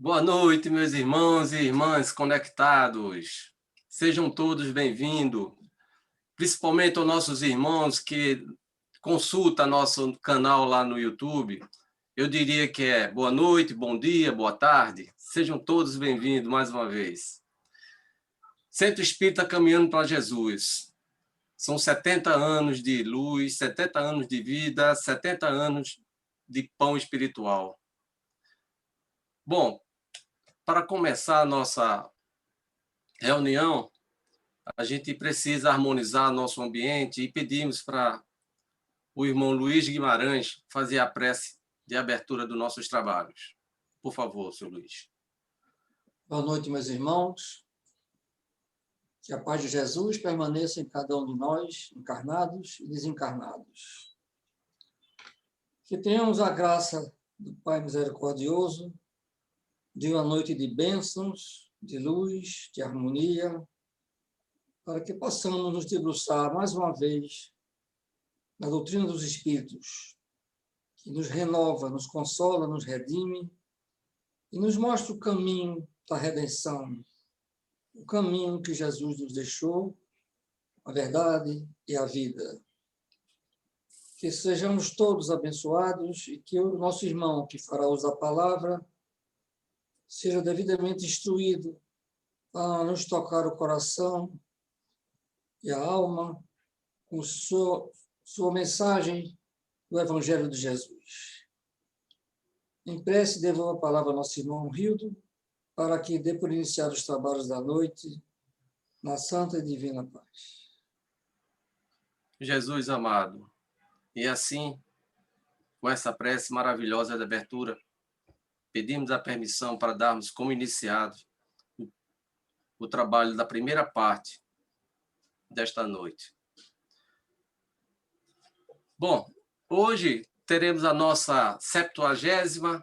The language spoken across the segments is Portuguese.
Boa noite, meus irmãos e irmãs conectados. Sejam todos bem-vindos, principalmente aos nossos irmãos que consultam nosso canal lá no YouTube. Eu diria que é boa noite, bom dia, boa tarde. Sejam todos bem-vindos mais uma vez. Centro Espírita Caminhando para Jesus. São 70 anos de luz, 70 anos de vida, 70 anos de pão espiritual. Bom, para começar a nossa reunião, a gente precisa harmonizar nosso ambiente e pedimos para o irmão Luiz Guimarães fazer a prece de abertura dos nossos trabalhos. Por favor, senhor Luiz. Boa noite, meus irmãos. Que a paz de Jesus permaneça em cada um de nós, encarnados e desencarnados. Que tenhamos a graça do Pai misericordioso de uma noite de bênçãos, de luz, de harmonia, para que possamos nos debruçar mais uma vez na doutrina dos Espíritos, que nos renova, nos consola, nos redime e nos mostra o caminho da redenção, o caminho que Jesus nos deixou, a verdade e a vida. Que sejamos todos abençoados e que o nosso irmão que fará uso da palavra seja devidamente instruído para nos tocar o coração e a alma com sua mensagem do Evangelho de Jesus. Em prece, devolvo a palavra ao nosso irmão Rildo, para que dê por iniciar os trabalhos da noite, na santa e divina paz. Jesus amado, e assim, com essa prece maravilhosa de abertura, pedimos a permissão para darmos como iniciado o trabalho da primeira parte desta noite. Bom, hoje teremos a nossa 78ª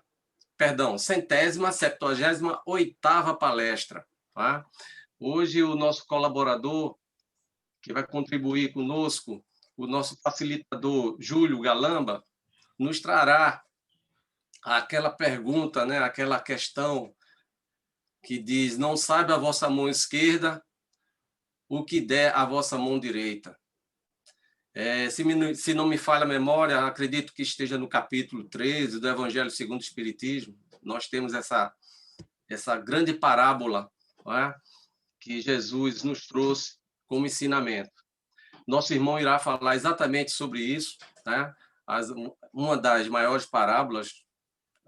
palestra. Tá? Hoje o nosso colaborador, que vai contribuir conosco, o nosso facilitador Júlio Galamba, nos trará aquela pergunta, né, aquela questão que diz: não sabe a vossa mão esquerda o que der a vossa mão direita. Se não me falha a memória, acredito que esteja no capítulo 13 do Evangelho segundo o Espiritismo. Nós temos essa grande parábola, não é? Que Jesus nos trouxe como ensinamento. Nosso irmão irá falar exatamente sobre isso, né? Uma das maiores parábolas,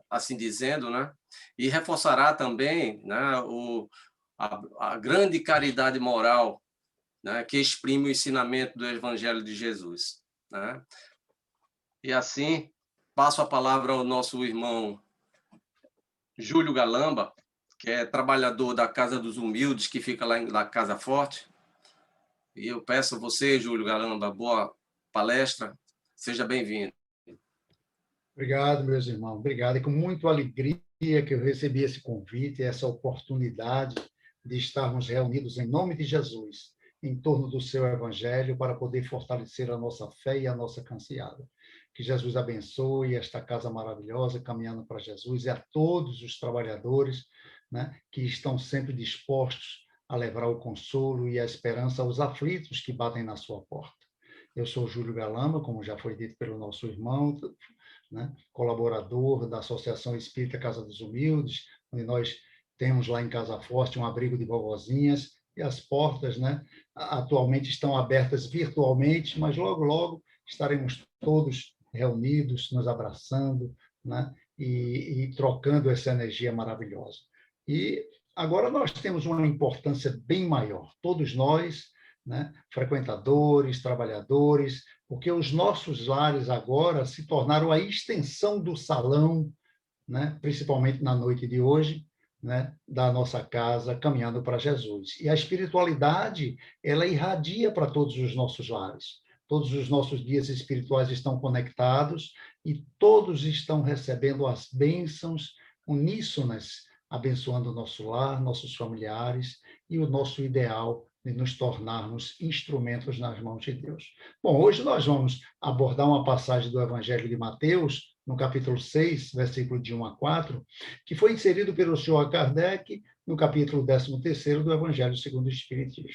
assim dizendo, né? E reforçará também, né, a grande caridade moral, né, que exprime o ensinamento do Evangelho de Jesus. Né? E assim, passo a palavra ao nosso irmão Júlio Galamba, que é trabalhador da Casa dos Humildes, que fica lá na Casa Forte. E eu peço a você, Júlio Galamba, boa palestra, seja bem-vindo. Obrigado, meus irmãos, obrigado. E com muita alegria que eu recebi esse convite, essa oportunidade de estarmos reunidos em nome de Jesus, em torno do seu Evangelho, para poder fortalecer a nossa fé e a nossa caminhada. Que Jesus abençoe esta casa maravilhosa, caminhando para Jesus, e a todos os trabalhadores, né, que estão sempre dispostos a levar o consolo e a esperança aos aflitos que batem na sua porta. Eu sou Júlio Galamba, como já foi dito pelo nosso irmão, né, colaborador da Associação Espírita Casa dos Humildes, onde nós temos lá em Casa Forte um abrigo de vovozinhas, e as portas, né, atualmente estão abertas virtualmente, mas logo, logo estaremos todos reunidos, nos abraçando, né, e trocando essa energia maravilhosa. E agora nós temos uma importância bem maior, todos nós, né, frequentadores, trabalhadores, porque os nossos lares agora se tornaram a extensão do salão, né, principalmente na noite de hoje, né, da nossa casa, caminhando para Jesus. E a espiritualidade, ela irradia para todos os nossos lares. Todos os nossos guias espirituais estão conectados e todos estão recebendo as bênçãos uníssonas, abençoando o nosso lar, nossos familiares e o nosso ideal de nos tornarmos instrumentos nas mãos de Deus. Bom, hoje nós vamos abordar uma passagem do Evangelho de Mateus, no capítulo 6, versículo de 1 a 4, que foi inserido pelo senhor Kardec no capítulo 13º do Evangelho segundo o Espiritismo.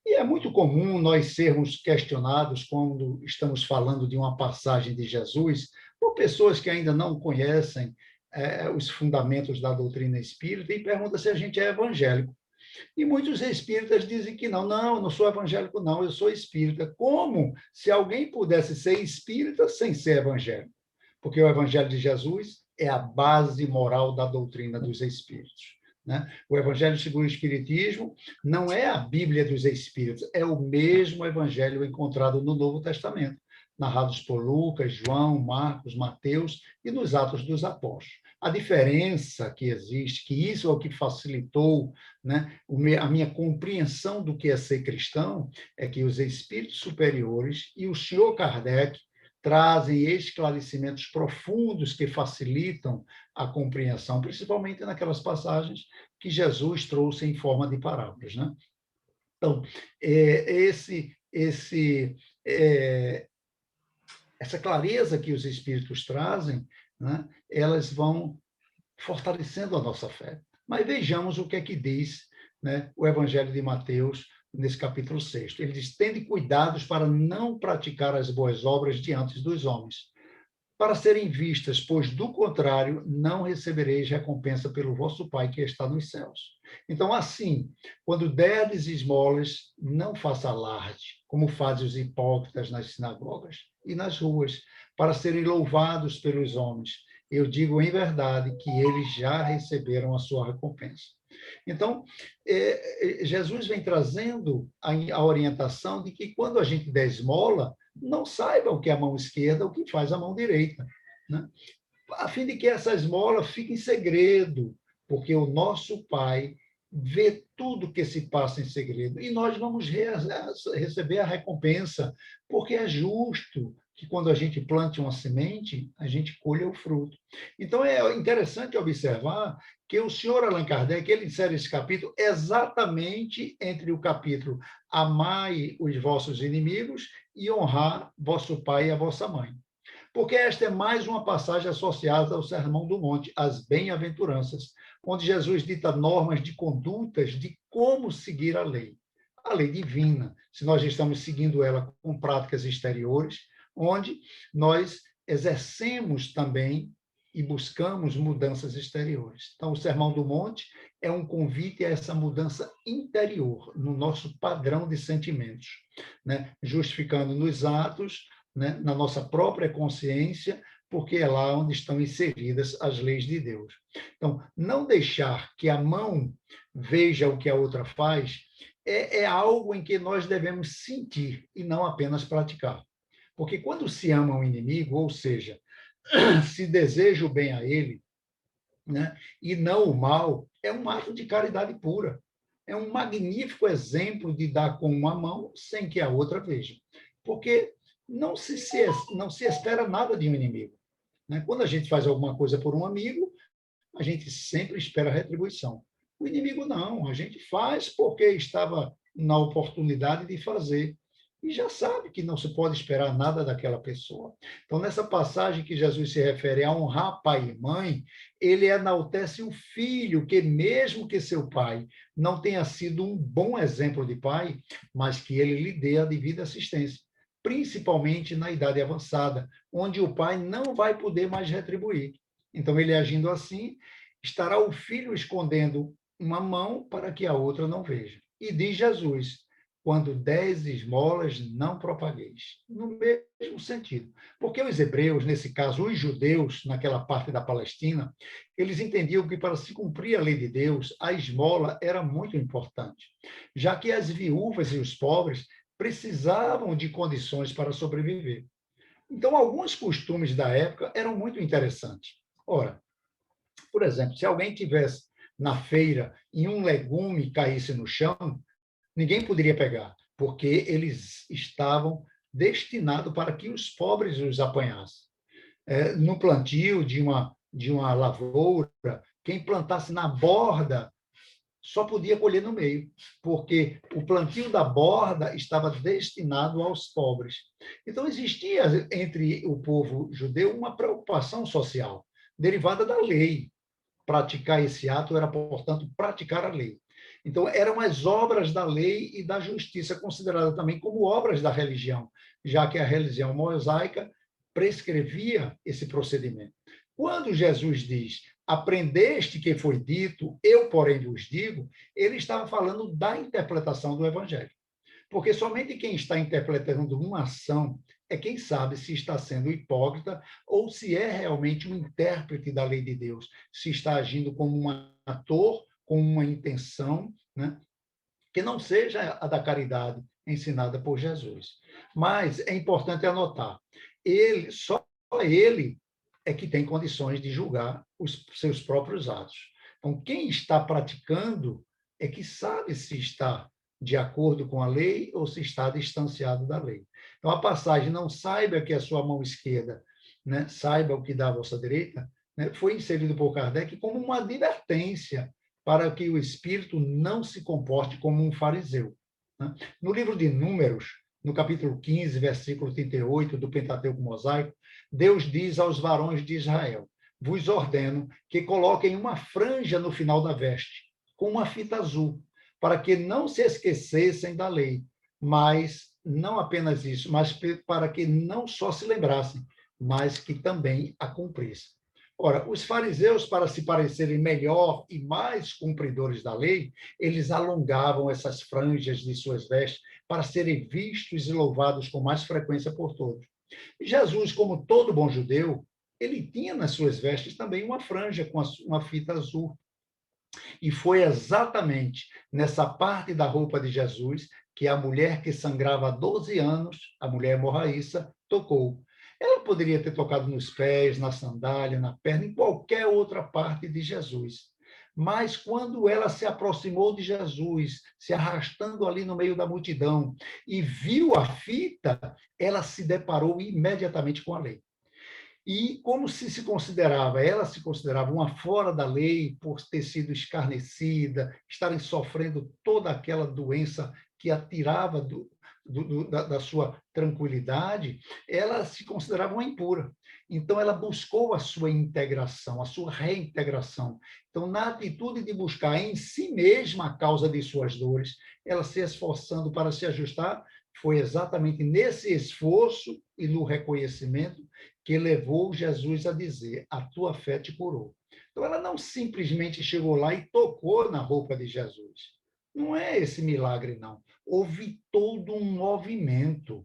E é muito comum nós sermos questionados quando estamos falando de uma passagem de Jesus por pessoas que ainda não conhecem os fundamentos da doutrina espírita e perguntam se a gente é evangélico. E muitos espíritas dizem que não, eu não sou evangélico, não, eu sou espírita. Como se alguém pudesse ser espírita sem ser evangélico? Porque o evangelho de Jesus é a base moral da doutrina dos espíritos. Né? O Evangelho segundo o Espiritismo não é a Bíblia dos Espíritos, é o mesmo Evangelho encontrado no Novo Testamento, narrados por Lucas, João, Marcos, Mateus e nos Atos dos Apóstolos. A diferença que existe, que isso é o que facilitou, né, a minha compreensão do que é ser cristão, é que os espíritos superiores e o senhor Kardec trazem esclarecimentos profundos que facilitam a compreensão, principalmente naquelas passagens que Jesus trouxe em forma de parábolas, né? Então, essa clareza que os espíritos trazem, né, elas vão fortalecendo a nossa fé. Mas vejamos o que é que diz, né, o Evangelho de Mateus, nesse capítulo 6. Ele diz: tende cuidados para não praticar as boas obras diante dos homens, para serem vistas, pois, do contrário, não recebereis recompensa pelo vosso Pai que está nos céus. Então, assim, quando derdes esmolas, não faça alarde, como fazem os hipócritas nas sinagogas e nas ruas, para serem louvados pelos homens. Eu digo em verdade que eles já receberam a sua recompensa. Então, Jesus vem trazendo a orientação de que quando a gente der esmola, não saiba o que é a mão esquerda, o que faz a mão direita, né? A fim de que essa esmola fique em segredo, porque o nosso Pai vê tudo que se passa em segredo, e nós vamos receber a recompensa, porque é justo que quando a gente plante uma semente, a gente colha o fruto. Então, é interessante observar que o senhor Allan Kardec, ele insere esse capítulo exatamente entre o capítulo Amai os vossos inimigos e honrar vosso pai e a vossa mãe. Porque esta é mais uma passagem associada ao Sermão do Monte, as bem-aventuranças, onde Jesus dita normas de condutas de como seguir a lei divina, se nós estamos seguindo ela com práticas exteriores, onde nós exercemos também e buscamos mudanças exteriores. Então, o Sermão do Monte é um convite a essa mudança interior, no nosso padrão de sentimentos, né? Justificando nos atos, né? Na nossa própria consciência, porque é lá onde estão inseridas as leis de Deus. Então, não deixar que a mão veja o que a outra faz é algo em que nós devemos sentir e não apenas praticar. Porque quando se ama um inimigo, ou seja, se deseja o bem a ele, né, e não o mal, é um ato de caridade pura. É um magnífico exemplo de dar com uma mão sem que a outra veja. Porque não se espera nada de um inimigo, né? Quando a gente faz alguma coisa por um amigo, a gente sempre espera retribuição. O inimigo não, a gente faz porque estava na oportunidade de fazer. E já sabe que não se pode esperar nada daquela pessoa. Então, nessa passagem que Jesus se refere a honrar pai e mãe, ele enaltece o filho, que mesmo que seu pai não tenha sido um bom exemplo de pai, mas que ele lhe dê a devida assistência, principalmente na idade avançada, onde o pai não vai poder mais retribuir. Então, ele agindo assim, estará o filho escondendo uma mão para que a outra não veja. E diz Jesus: quando 10 esmolas, não propagueis. No mesmo sentido. Porque os hebreus, nesse caso, os judeus, naquela parte da Palestina, eles entendiam que para se cumprir a lei de Deus, a esmola era muito importante, já que as viúvas e os pobres precisavam de condições para sobreviver. Então, alguns costumes da época eram muito interessantes. Ora, por exemplo, se alguém tivesse na feira e um legume caísse no chão, ninguém poderia pegar, porque eles estavam destinados para que os pobres os apanhassem. No plantio de uma lavoura, quem plantasse na borda só podia colher no meio, porque o plantio da borda estava destinado aos pobres. Então, existia entre o povo judeu uma preocupação social, derivada da lei. Praticar esse ato era, portanto, praticar a lei. Então, eram as obras da lei e da justiça, consideradas também como obras da religião, já que a religião mosaica prescrevia esse procedimento. Quando Jesus diz, aprendeste que foi dito, eu, porém, vos digo, ele estava falando da interpretação do evangelho. Porque somente quem está interpretando uma ação é quem sabe se está sendo hipócrita ou se é realmente um intérprete da lei de Deus, se está agindo como um ator, com uma intenção, né, que não seja a da caridade ensinada por Jesus. Mas é importante anotar, só ele é que tem condições de julgar os seus próprios atos. Então, quem está praticando é que sabe se está de acordo com a lei ou se está distanciado da lei. Então, a passagem não saiba que a sua mão esquerda, né, saiba o que dá a vossa direita, né, foi inserido por Kardec como uma advertência para que o espírito não se comporte como um fariseu. Né? No livro de Números, no capítulo 15, versículo 38 do Pentateuco Mosaico, Deus diz aos varões de Israel, vos ordeno que coloquem uma franja no final da veste, com uma fita azul, para que não se esquecessem da lei, mas não apenas isso, mas para que não só se lembrassem, mas que também a cumprissem. Ora, os fariseus, para se parecerem melhor e mais cumpridores da lei, eles alongavam essas franjas de suas vestes para serem vistos e louvados com mais frequência por todos. Jesus, como todo bom judeu, ele tinha nas suas vestes também uma franja com uma fita azul. E foi exatamente nessa parte da roupa de Jesus que a mulher que sangrava há 12 anos, a mulher hemorraíça, tocou. Ela poderia ter tocado nos pés, na sandália, na perna, em qualquer outra parte de Jesus. Mas quando ela se aproximou de Jesus, se arrastando ali no meio da multidão, e viu a fita, ela se deparou imediatamente com a lei. E como se considerava, ela se considerava uma fora da lei por ter sido escarnecida, estarem sofrendo toda aquela doença que a tirava da sua tranquilidade, ela se considerava uma impura. Então, ela buscou a sua integração, a sua reintegração. Então, na atitude de buscar em si mesma a causa de suas dores, ela se esforçando para se ajustar, foi exatamente nesse esforço e no reconhecimento que levou Jesus a dizer, a tua fé te curou. Então, ela não simplesmente chegou lá e tocou na roupa de Jesus. Não é esse milagre, não. Houve todo um movimento,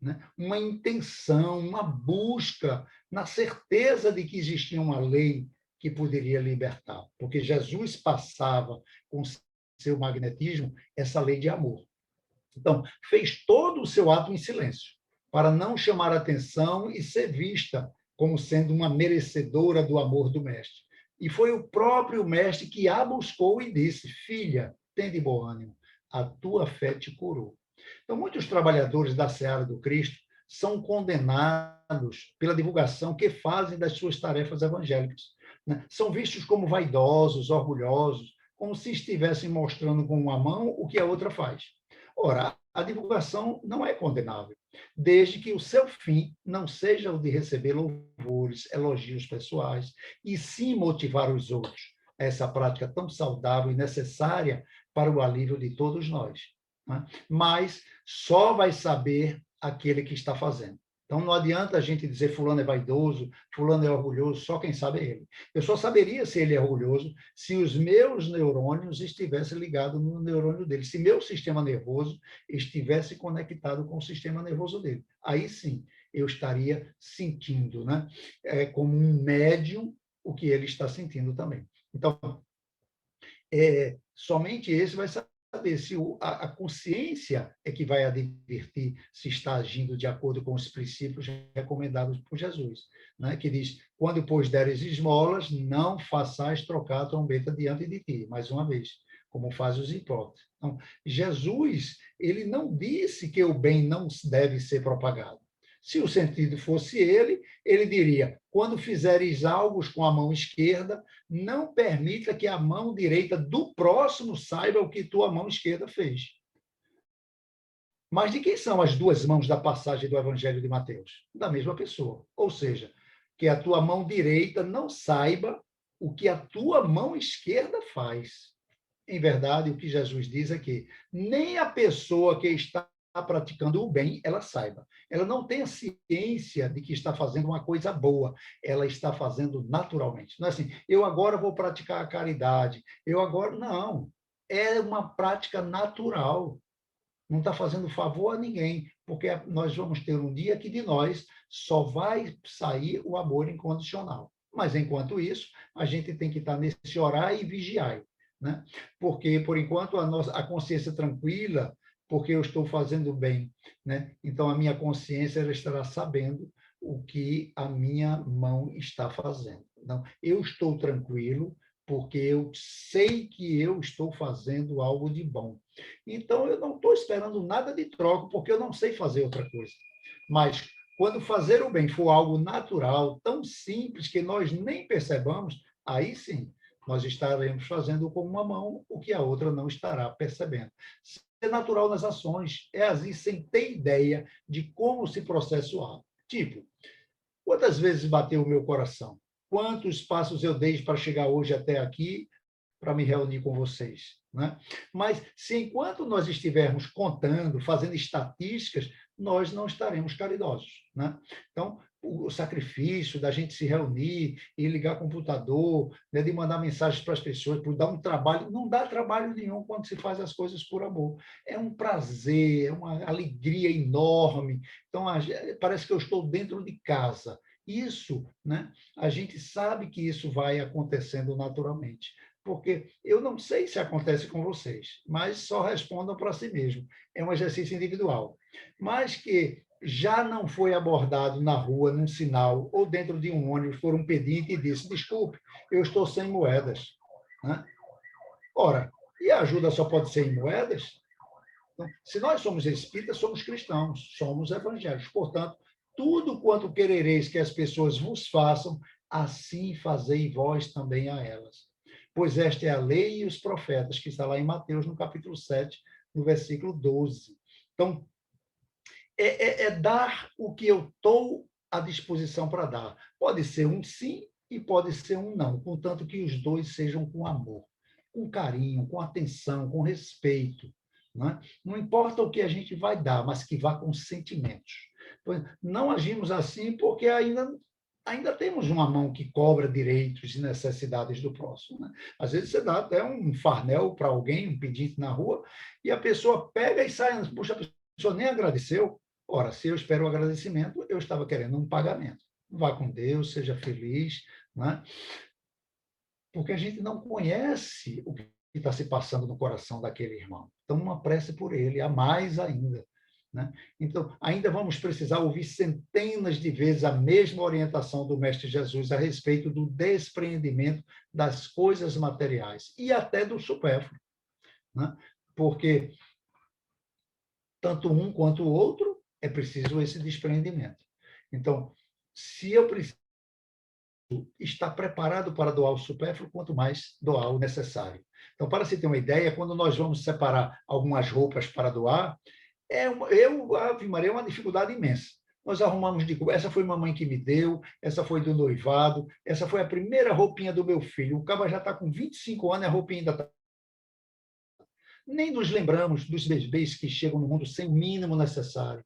né? Uma intenção, uma busca, na certeza de que existia uma lei que poderia libertar. Porque Jesus passava com seu magnetismo essa lei de amor. Então, fez todo o seu ato em silêncio, para não chamar atenção e ser vista como sendo uma merecedora do amor do mestre. E foi o próprio mestre que a buscou e disse, filha, tem de bom ânimo, a tua fé te curou. Então, muitos trabalhadores da seara do Cristo são condenados pela divulgação que fazem das suas tarefas evangélicas. Né? São vistos como vaidosos, orgulhosos, como se estivessem mostrando com uma mão o que a outra faz. Ora, a divulgação não é condenável, desde que o seu fim não seja o de receber louvores, elogios pessoais, e sim motivar os outros a essa prática tão saudável e necessária para o alívio de todos nós. Né? Mas só vai saber aquele que está fazendo. Então, não adianta a gente dizer fulano é vaidoso, fulano é orgulhoso, só quem sabe é ele. Eu só saberia se ele é orgulhoso se os meus neurônios estivessem ligados no neurônio dele, se meu sistema nervoso estivesse conectado com o sistema nervoso dele. Aí sim, eu estaria sentindo, né? Como um médium, o que ele está sentindo também. Então, somente esse vai saber se a consciência é que vai advertir se está agindo de acordo com os princípios recomendados por Jesus, né? Que diz, quando, pois, deres esmolas, não façais trocar a trombeta diante de ti, mais uma vez, como fazem os hipócritas. Então, Jesus, ele não disse que o bem não deve ser propagado. Se o sentido fosse ele diria: quando fizeres algo com a mão esquerda, não permita que a mão direita do próximo saiba o que tua mão esquerda fez. Mas de quem são as duas mãos da passagem do Evangelho de Mateus? Da mesma pessoa. Ou seja, que a tua mão direita não saiba o que a tua mão esquerda faz. Em verdade, o que Jesus diz é que nem a pessoa que está praticando o bem, ela saiba. Ela não tem a ciência de que está fazendo uma coisa boa, ela está fazendo naturalmente. Não é assim, eu agora vou praticar a caridade, eu agora... Não, é uma prática natural. Não está fazendo favor a ninguém, porque nós vamos ter um dia que de nós só vai sair o amor incondicional. Mas, enquanto isso, a gente tem que estar nesse orar e vigiar, né? Porque, por enquanto, a consciência tranquila, porque eu estou fazendo bem, né? Então, a minha consciência ela estará sabendo o que a minha mão está fazendo. Então, eu estou tranquilo, porque eu sei que eu estou fazendo algo de bom. Então, eu não estou esperando nada de troca, porque eu não sei fazer outra coisa. Mas, quando fazer o bem for algo natural, tão simples, que nós nem percebamos, aí sim, nós estaremos fazendo com uma mão o que a outra não estará percebendo. Ser natural nas ações é agir sem ter ideia de como se processa o ato. Tipo, quantas vezes bateu o meu coração? Quantos passos eu dei para chegar hoje até aqui, para me reunir com vocês, né? Mas, se enquanto nós estivermos contando, fazendo estatísticas, nós não estaremos caridosos, né? Então, o sacrifício da gente se reunir e ligar computador, né, de mandar mensagens para as pessoas, por dar um trabalho, não dá trabalho nenhum quando se faz as coisas por amor. É um prazer, é uma alegria enorme. Então, parece que eu estou dentro de casa. Isso, né, a gente sabe que isso vai acontecendo naturalmente. Porque eu não sei se acontece com vocês, mas só respondam para si mesmo. É um exercício individual. Mas que já não foi abordado na rua, num sinal, ou dentro de um ônibus por um pedinte e disse: desculpe, eu estou sem moedas. Né? Ora, e a ajuda só pode ser em moedas? Então, se nós somos espíritas, somos cristãos, somos evangélicos. Portanto, tudo quanto querereis que as pessoas vos façam, assim fazei vós também a elas. Pois esta é a lei e os profetas, que está lá em Mateus, no capítulo 7, no versículo 12. Então, é dar o que eu estou à disposição para dar. Pode ser um sim e pode ser um não, contanto que os dois sejam com amor, com carinho, com atenção, com respeito. Não é? Não importa o que a gente vai dar, mas que vá com sentimentos. Não agimos assim porque ainda temos uma mão que cobra direitos e necessidades do próximo. Né? Às vezes você dá até um farnel para alguém, um pedinte na rua, e a pessoa pega e sai, puxa, a pessoa nem agradeceu. Ora, se eu espero o agradecimento, eu estava querendo um pagamento. Vá com Deus, seja feliz, né? Porque a gente não conhece o que está se passando no coração daquele irmão. Então, uma prece por ele, a mais ainda. Né? Então, ainda vamos precisar ouvir centenas de vezes a mesma orientação do Mestre Jesus a respeito do despreendimento das coisas materiais e até do supérfluo. Né? Porque tanto um quanto o outro é preciso esse despreendimento. Então, se eu preciso estar preparado para doar o supérfluo, quanto mais doar o necessário. Então, para se ter uma ideia, quando nós vamos separar algumas roupas para doar, Ave Maria, é uma dificuldade imensa. Nós arrumamos essa foi mamãe que me deu, essa foi do noivado, essa foi a primeira roupinha do meu filho. O cara já está com 25 anos e a roupinha ainda está... Nem nos lembramos dos bebês que chegam no mundo sem o mínimo necessário.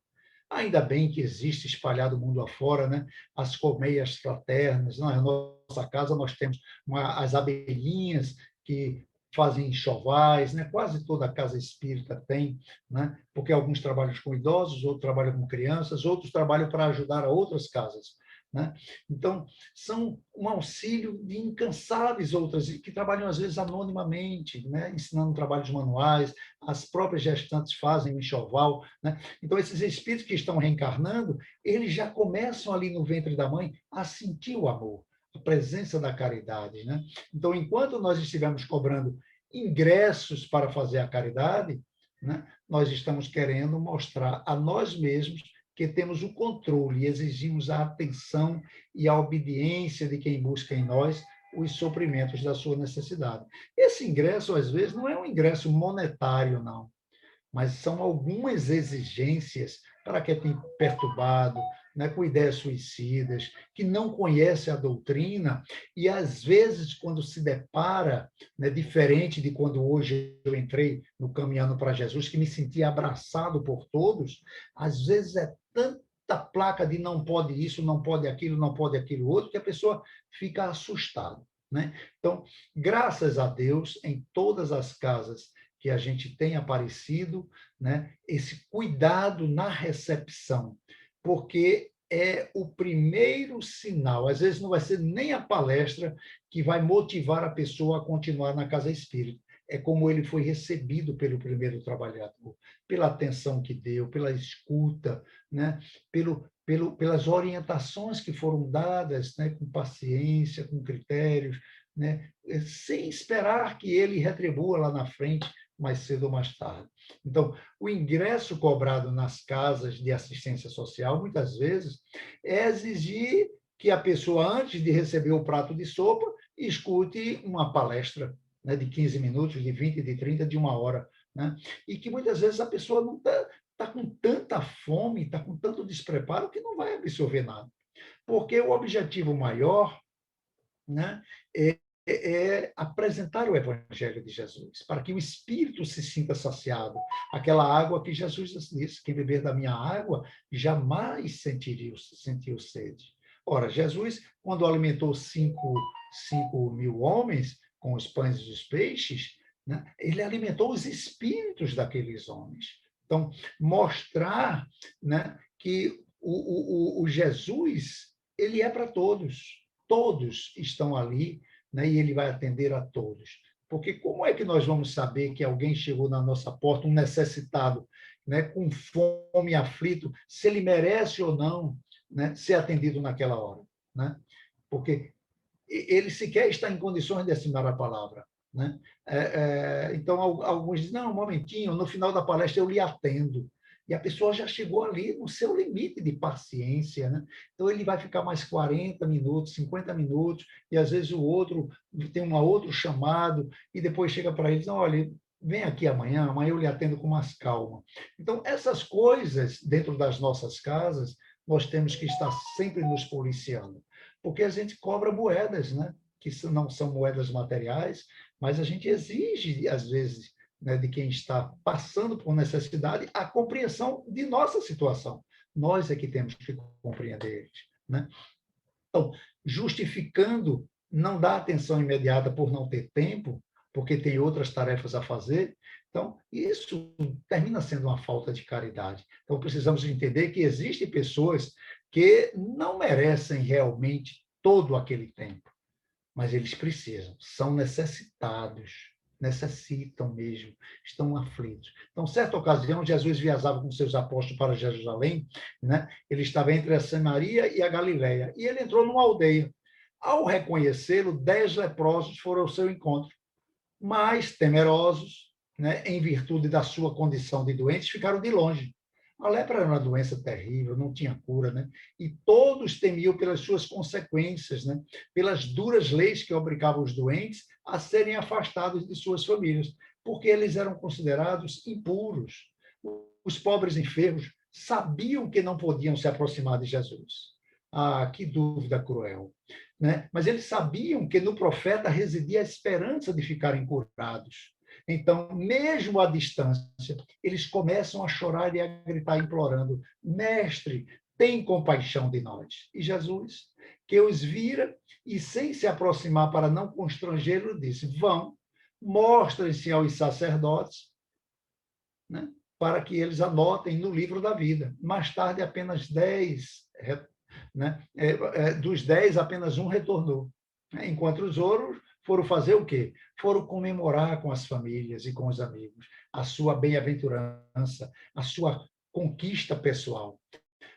Ainda bem que existe espalhado o mundo afora, né? As colmeias fraternas. Na nossa casa nós temos as abelhinhas que fazem enxovais, né? Quase toda casa espírita tem, né? Porque alguns trabalham com idosos, outros trabalham com crianças, outros trabalham para ajudar a outras casas. Né? Então, são um auxílio de incansáveis outras, que trabalham, às vezes, anonimamente, né? Ensinando trabalhos manuais, as próprias gestantes fazem o enxoval. Né? Então, esses espíritos que estão reencarnando, eles já começam ali no ventre da mãe a sentir o amor, a presença da caridade. Né? Então, enquanto nós estivermos cobrando ingressos para fazer a caridade, né? Nós estamos querendo mostrar a nós mesmos que temos o controle e exigimos a atenção e a obediência de quem busca em nós os suprimentos da sua necessidade. Esse ingresso, às vezes, não é um ingresso monetário, não, mas são algumas exigências para quem tem perturbado, né, com ideias suicidas, que não conhece a doutrina, e às vezes, quando se depara, né, diferente de quando hoje eu entrei no Caminhando para Jesus, que me sentia abraçado por todos, às vezes é tanta placa de não pode isso, não pode aquilo outro, que a pessoa fica assustada. Né? Então, graças a Deus, em todas as casas que a gente tem aparecido, né, esse cuidado na recepção, porque é o primeiro sinal. Às vezes não vai ser nem a palestra que vai motivar a pessoa a continuar na casa espírita. É como ele foi recebido pelo primeiro trabalhador, pela atenção que deu, pela escuta, né, pelas orientações que foram dadas, né, com paciência, com critérios, né, sem esperar que ele retribua lá na frente, mais cedo ou mais tarde. Então, o ingresso cobrado nas casas de assistência social, muitas vezes, é exigir que a pessoa, antes de receber o prato de sopa, escute uma palestra, né, de 15 minutos, de 20, de 30, de 1 hora. Né? E que muitas vezes a pessoa não está com tanta fome, está com tanto despreparo, que não vai absorver nada. Porque o objetivo maior, né, é apresentar o Evangelho de Jesus, para que o espírito se sinta saciado. Aquela água que Jesus disse, quem beber da minha água jamais sentiu sede. Ora, Jesus, quando alimentou 5.000 homens com os pães e os peixes, né, ele alimentou os espíritos daqueles homens. Então, mostrar, né, que o Jesus, ele é para todos. Todos estão ali, né, e ele vai atender a todos. Porque como é que nós vamos saber que alguém chegou na nossa porta, um necessitado, né, com fome, aflito, se ele merece ou não, né, ser atendido naquela hora? Né? Porque ele sequer está em condições de assinar a palavra. Né? Então, alguns dizem, não, um momentinho, no final da palestra eu lhe atendo. E a pessoa já chegou ali no seu limite de paciência. Né? Então, ele vai ficar mais 40 minutos, 50 minutos, e às vezes o outro tem um outro chamado, e depois chega para ele e diz, não, olha, vem aqui amanhã eu lhe atendo com mais calma. Então, essas coisas, dentro das nossas casas, nós temos que estar sempre nos policiando, porque a gente cobra moedas, né? Que não são moedas materiais, mas a gente exige, às vezes, né, de quem está passando por necessidade, a compreensão de nossa situação. Nós é que temos que compreender eles. Né? Então, justificando não dar atenção imediata por não ter tempo, porque tem outras tarefas a fazer. Então, isso termina sendo uma falta de caridade. Então, precisamos entender que existem pessoas que não merecem realmente todo aquele tempo, mas eles precisam, são necessitados, necessitam mesmo, estão aflitos. Então, certa ocasião, Jesus viajava com seus apóstolos para Jerusalém, né? Ele estava entre a Samaria e a Galileia, e ele entrou numa aldeia. Ao reconhecê-lo, 10 leprosos foram ao seu encontro, mas temerosos, né, em virtude da sua condição de doentes, ficaram de longe. A lepra era uma doença terrível, não tinha cura, né? E todos temiam pelas suas consequências, né? Pelas duras leis que obrigavam os doentes a serem afastados de suas famílias, porque eles eram considerados impuros. Os pobres enfermos sabiam que não podiam se aproximar de Jesus. Ah, que dúvida cruel. Né? Mas eles sabiam que no profeta residia a esperança de ficarem curados. Então, mesmo à distância, eles começam a chorar e a gritar, implorando: Mestre, tem compaixão de nós. E Jesus, que os vira e, sem se aproximar para não constrangê-lo, disse: Vão, mostrem-se aos sacerdotes, né, para que eles anotem no livro da vida. Mais tarde, apenas 10, né, dos 10, apenas um retornou. Enquanto os outros foram fazer o quê? Foram comemorar com as famílias e com os amigos a sua bem-aventurança, a sua conquista pessoal.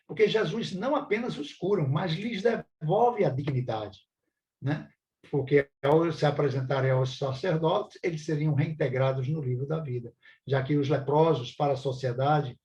Porque Jesus não apenas os cura, mas lhes devolve a dignidade. Né? Porque, ao se apresentarem aos sacerdotes, eles seriam reintegrados no livro da vida, já que os leprosos, para a sociedade,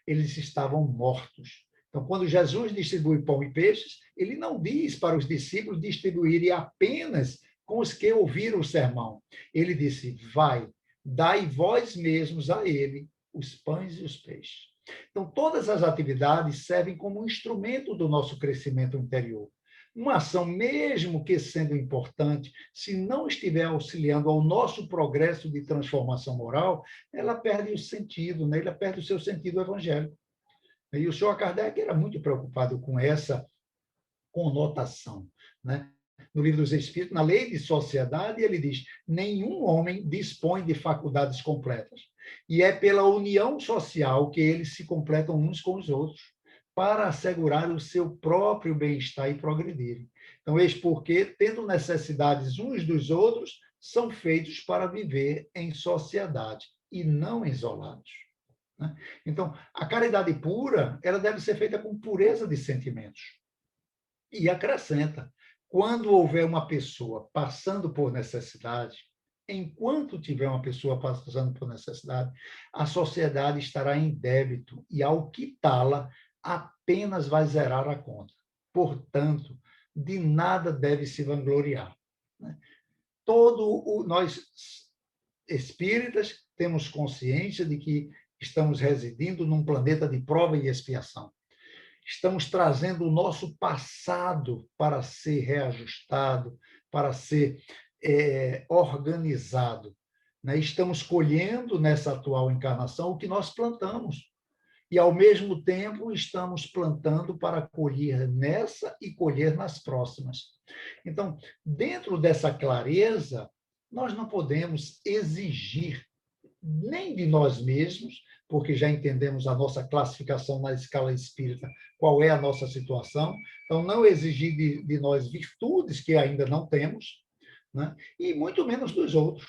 eles estavam mortos. Então, quando Jesus distribui pão e peixes, ele não diz para os discípulos distribuírem apenas com os que ouviram o sermão. Ele disse, vai, dai vós mesmos a ele os pães e os peixes. Então, todas as atividades servem como um instrumento do nosso crescimento interior. Uma ação, mesmo que sendo importante, se não estiver auxiliando ao nosso progresso de transformação moral, ela perde o sentido, né? Ela perde o seu sentido evangélico. E o senhor Kardec era muito preocupado com essa conotação, né? No Livro dos Espíritos, na Lei de Sociedade, ele diz: nenhum homem dispõe de faculdades completas. E é pela união social que eles se completam uns com os outros, para assegurar o seu próprio bem-estar e progredirem. Então, eis porque, tendo necessidades uns dos outros, são feitos para viver em sociedade e não isolados. Né? Então, a caridade pura, ela deve ser feita com pureza de sentimentos. E acrescenta, quando houver uma pessoa passando por necessidade, enquanto tiver uma pessoa passando por necessidade, a sociedade estará em débito e, ao quitá-la, apenas vai zerar a conta. Portanto, de nada deve se vangloriar. Né? Nós, espíritas, temos consciência de que estamos residindo num planeta de prova e expiação. Estamos trazendo o nosso passado para ser reajustado, para ser organizado. Né? Estamos colhendo nessa atual encarnação o que nós plantamos. E, ao mesmo tempo, estamos plantando para colher nessa e colher nas próximas. Então, dentro dessa clareza, nós não podemos exigir nem de nós mesmos, porque já entendemos a nossa classificação na escala espírita, qual é a nossa situação. Então, não exigir de nós virtudes que ainda não temos, né? E muito menos dos outros.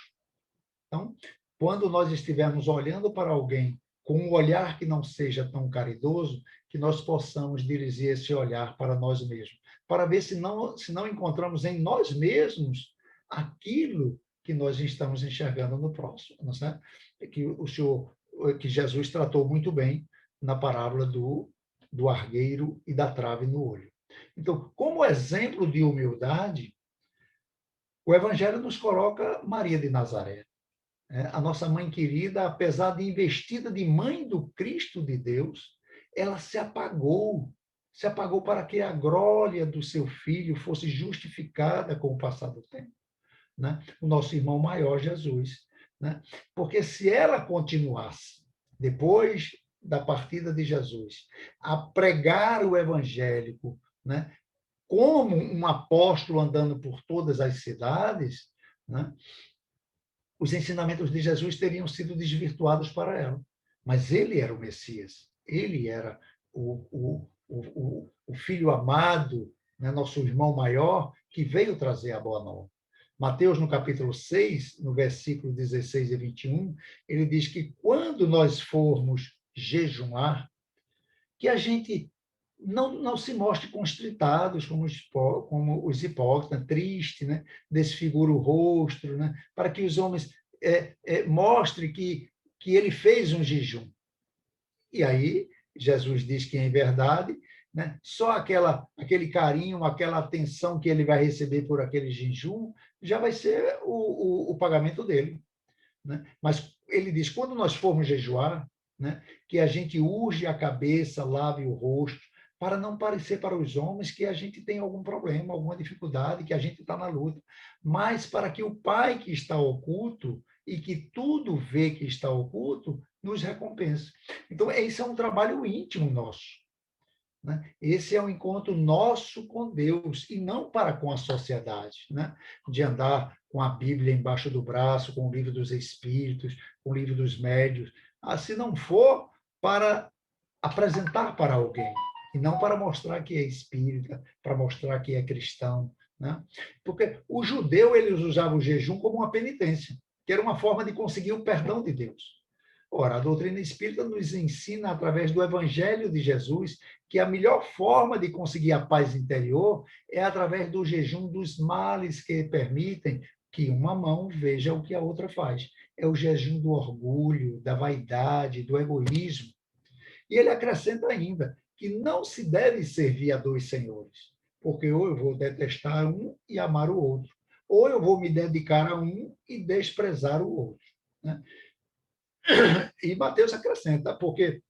Então, quando nós estivermos olhando para alguém com um olhar que não seja tão caridoso, que nós possamos dirigir esse olhar para nós mesmos, para ver se não encontramos em nós mesmos aquilo que nós estamos enxergando no próximo, não é? Que Jesus tratou muito bem na parábola do argueiro e da trave no olho. Então, como exemplo de humildade, o Evangelho nos coloca Maria de Nazaré. A nossa mãe querida, apesar de investida de mãe do Cristo de Deus, ela se apagou para que a glória do seu filho fosse justificada com o passar do tempo. Né? O nosso irmão maior, Jesus. Né? Porque se ela continuasse, depois da partida de Jesus, a pregar o evangélico, né? Como um apóstolo andando por todas as cidades, né? Os ensinamentos de Jesus teriam sido desvirtuados para ela. Mas ele era o Messias, ele era o filho amado, né, nosso irmão maior, que veio trazer a boa nova. Mateus, no capítulo 6, no versículo 16 e 21, ele diz que quando nós formos jejuar, que a gente não se mostre constritados como os hipócritas, triste, né? Desfigura o rosto, né? Para que os homens mostrem que ele fez um jejum. E aí, Jesus diz que, em verdade, né, só aquele carinho, aquela atenção que ele vai receber por aquele jejum, já vai ser o pagamento dele. Né? Mas ele diz, quando nós formos jejuar, né, que a gente urge a cabeça, lave o rosto, para não parecer para os homens que a gente tem algum problema, alguma dificuldade, que a gente está na luta, mas para que o Pai que está oculto e que tudo vê que está oculto, nos recompense. Então, esse é um trabalho íntimo nosso. Né? Esse é um encontro nosso com Deus e não para com a sociedade, né? De andar com a Bíblia embaixo do braço, com o livro dos Espíritos, com o livro dos Médiuns, se não for para apresentar para alguém, e não para mostrar que é espírita, para mostrar que é cristão. Né? Porque o judeu, eles usavam o jejum como uma penitência, que era uma forma de conseguir o perdão de Deus. Ora, a doutrina espírita nos ensina, através do Evangelho de Jesus, que a melhor forma de conseguir a paz interior é através do jejum dos males que permitem que uma mão veja o que a outra faz. É o jejum do orgulho, da vaidade, do egoísmo. E ele acrescenta ainda que não se deve servir a dois senhores, porque ou eu vou detestar um e amar o outro, ou eu vou me dedicar a um e desprezar o outro. Né? E Mateus acrescenta, porque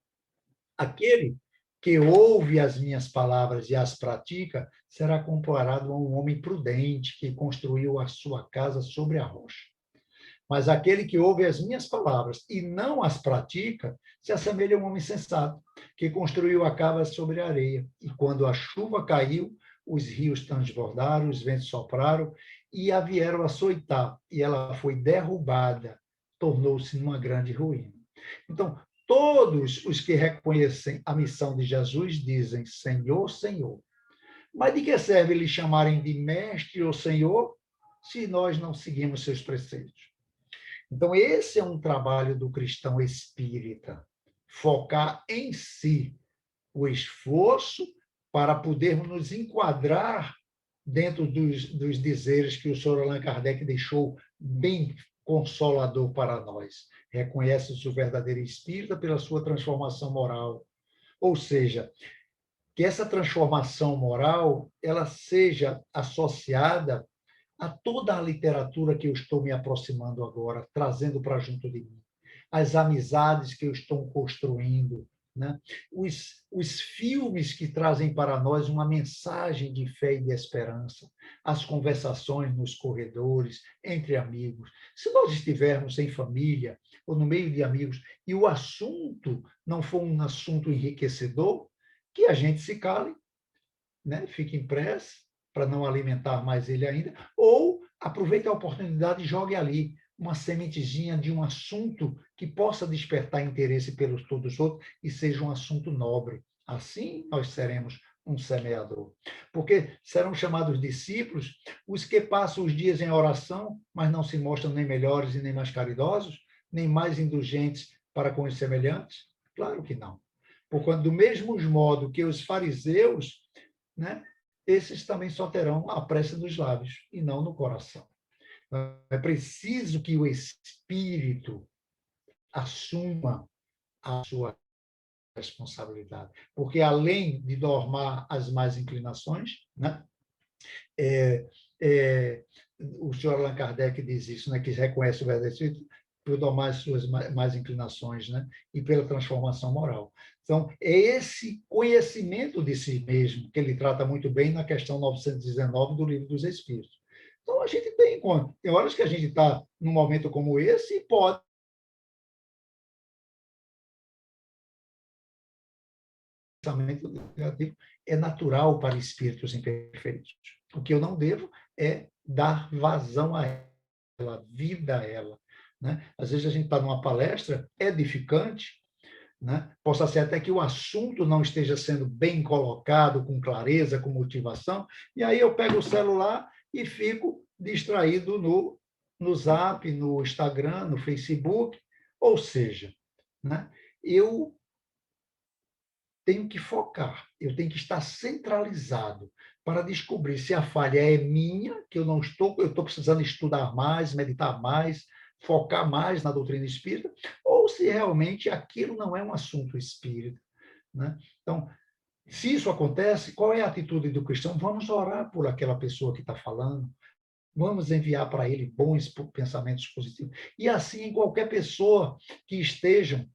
aquele que ouve as minhas palavras e as pratica será comparado a um homem prudente que construiu a sua casa sobre a rocha. Mas aquele que ouve as minhas palavras e não as pratica se assemelha a um homem sensato que construiu a casa sobre a areia. E quando a chuva caiu, os rios transbordaram, os ventos sopraram e a vieram açoitar. E ela foi derrubada, tornou-se numa grande ruína. Então, todos os que reconhecem a missão de Jesus dizem Senhor, Senhor. Mas de que serve lhe chamarem de mestre ou senhor se nós não seguimos seus preceitos? Então, esse é um trabalho do cristão espírita, focar em si o esforço para podermos nos enquadrar dentro dos dizeres que o Sr. Allan Kardec deixou bem consolador para nós. Reconhece-se o verdadeiro espírita pela sua transformação moral. Ou seja, que essa transformação moral ela seja associada a toda a literatura que eu estou me aproximando agora, trazendo para junto de mim, as amizades que eu estou construindo, né? Os filmes que trazem para nós uma mensagem de fé e de esperança, as conversações nos corredores, entre amigos. Se nós estivermos em família ou no meio de amigos e o assunto não for um assunto enriquecedor, que a gente se cale, né? Fique em prece, para não alimentar mais ele ainda, ou aproveite a oportunidade e jogue ali uma sementezinha de um assunto que possa despertar interesse pelos todos os outros e seja um assunto nobre. Assim, nós seremos um semeador. Porque serão chamados discípulos os que passam os dias em oração, mas não se mostram nem melhores e nem mais caridosos, nem mais indulgentes para com os semelhantes? Claro que não. Porquanto, do mesmo modo que os fariseus, né, esses também só terão a prece dos lábios e não no coração. É preciso que o espírito assuma a sua responsabilidade, porque além de domar as más inclinações, né, o senhor Allan Kardec diz isso, né, que reconhece o verdadeiro espírito por domar as suas más inclinações, né, e pela transformação moral. Então, é esse conhecimento de si mesmo que ele trata muito bem na questão 919 do Livro dos Espíritos. Então, a gente tem conta. Tem horas que a gente está num momento como esse e pode pensamento negativo é natural para espíritos imperfeitos. O que eu não devo é dar vazão a ela, vida a ela. Né? Às vezes a gente está numa palestra edificante, né? Possa ser até que o assunto não esteja sendo bem colocado, com clareza, com motivação, e aí eu pego o celular e fico distraído no Zap, no Instagram, no Facebook, ou seja, né? Eu tenho que focar, eu tenho que estar centralizado para descobrir se a falha é minha, que eu estou precisando estudar mais, meditar mais, focar mais na doutrina espírita, ou se realmente aquilo não é um assunto espírita. Né? Então, se isso acontece, qual é a atitude do cristão? Vamos orar por aquela pessoa que está falando, vamos enviar para ele bons pensamentos positivos. E assim, em qualquer pessoa que seja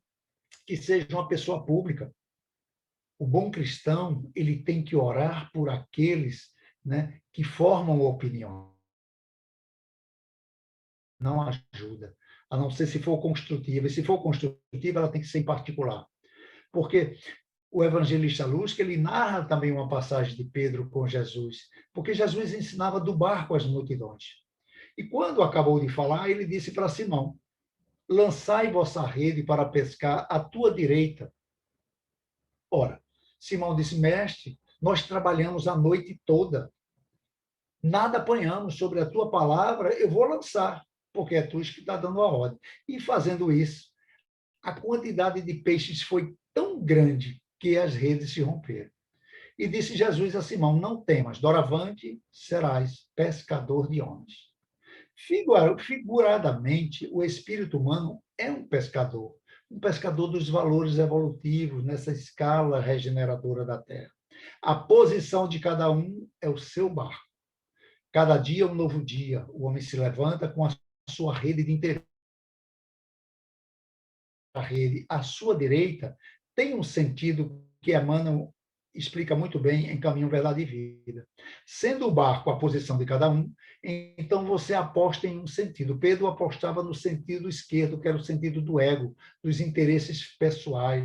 uma pessoa pública, o bom cristão ele tem que orar por aqueles, né, que formam opinião. Não ajuda, a não ser se for construtiva. E se for construtiva, ela tem que ser em particular. Porque o evangelista Luz, que ele narra também uma passagem de Pedro com Jesus, porque Jesus ensinava do barco às multidões. E quando acabou de falar, ele disse para Simão: lançai vossa rede para pescar à tua direita. Ora, Simão disse: mestre, nós trabalhamos a noite toda, nada apanhamos, sobre a tua palavra eu vou lançar, porque é tu que está dando a ordem. E fazendo isso, a quantidade de peixes foi tão grande que as redes se romperam. E disse Jesus a Simão: não temas, doravante serás pescador de homens. Figuradamente, o espírito humano é um pescador, um pescador dos valores evolutivos nessa escala regeneradora da Terra. A posição de cada um é o seu barco. Cada dia é um novo dia. O homem se levanta com a sua rede de interesse. A rede à sua direita tem um sentido que Emmanuel explica muito bem em Caminho, Verdade e Vida. Sendo o barco a posição de cada um, então você aposta em um sentido. Pedro apostava no sentido esquerdo, que era o sentido do ego, dos interesses pessoais,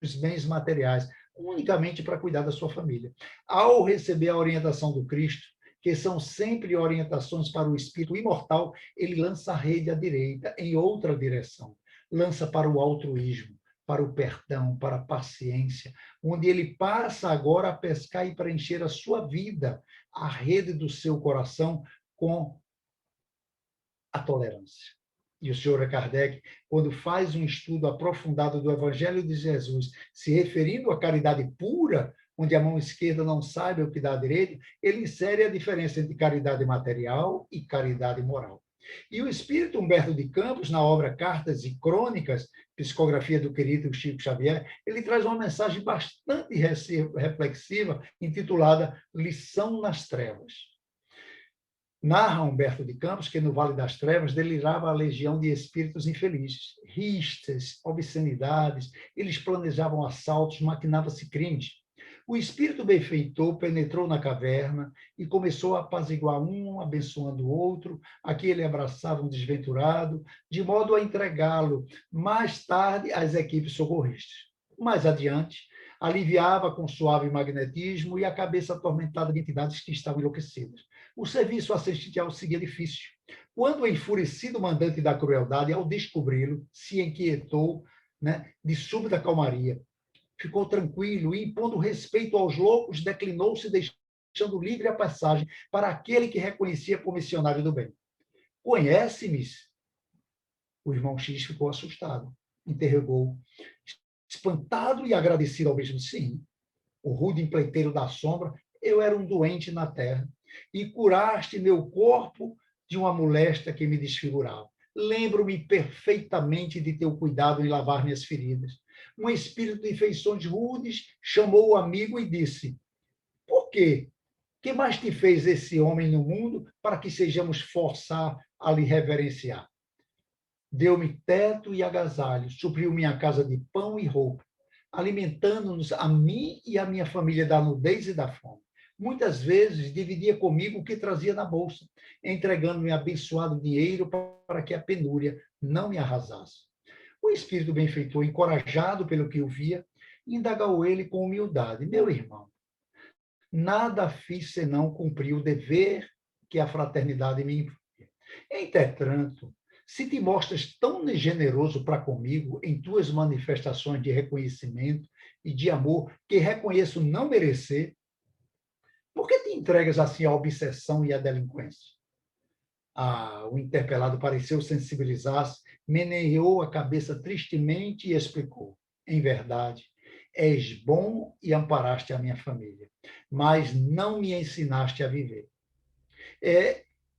dos bens materiais, unicamente para cuidar da sua família. Ao receber a orientação do Cristo, que são sempre orientações para o espírito imortal, ele lança a rede à direita, em outra direção. Lança para o altruísmo, para o perdão, para a paciência, onde ele passa agora a pescar e preencher a sua vida, a rede do seu coração com a tolerância. E o senhor Kardec, quando faz um estudo aprofundado do Evangelho de Jesus, se referindo à caridade pura, onde a mão esquerda não sabe o que dá à direita, ele insere a diferença entre caridade material e caridade moral. E o espírito Humberto de Campos, na obra Cartas e Crônicas, psicografia do querido Chico Xavier, ele traz uma mensagem bastante reflexiva, intitulada Lição nas Trevas. Narra Humberto de Campos que no Vale das Trevas delirava a legião de espíritos infelizes, ristas, obscenidades, eles planejavam assaltos, maquinava-se crimes. O espírito benfeitor penetrou na caverna e começou a apaziguar um, abençoando o outro. Aqui ele abraçava um desventurado, de modo a entregá-lo mais tarde às equipes socorristas. Mais adiante, aliviava com suave magnetismo e a cabeça atormentada de entidades que estavam enlouquecidas. O serviço assistencial seguia difícil. Quando o enfurecido mandante da crueldade, ao descobri-lo, se inquietou, de súbita calmaria, ficou tranquilo e, impondo respeito aos loucos, declinou-se, deixando livre a passagem para aquele que reconhecia por missionário do bem. Conhece-me? O irmão X ficou assustado, interrogou, espantado e agradecido ao mesmo. Sim, o rude empleiteiro da sombra, eu era um doente na terra, e curaste meu corpo de uma moléstia que me desfigurava. Lembro-me perfeitamente de teu cuidado em lavar minhas feridas. Um espírito de feições rudes chamou o amigo e disse: por quê? Que mais te fez esse homem no mundo para que sejamos forçar a lhe reverenciar? Deu-me teto e agasalho, supriu minha casa de pão e roupa, alimentando-nos a mim e a minha família da nudez e da fome. Muitas vezes dividia comigo o que trazia na bolsa, entregando-me abençoado dinheiro para que a penúria não me arrasasse. O espírito benfeitor, encorajado pelo que eu via, indagou ele com humildade: meu irmão, nada fiz senão cumprir o dever que a fraternidade me impunha. Entretanto, se te mostras tão generoso para comigo em tuas manifestações de reconhecimento e de amor que reconheço não merecer, por que te entregas assim à obsessão e à delinquência? O interpelado pareceu sensibilizar-se, meneou a cabeça tristemente e explicou: em verdade, és bom e amparaste a minha família, mas não me ensinaste a viver.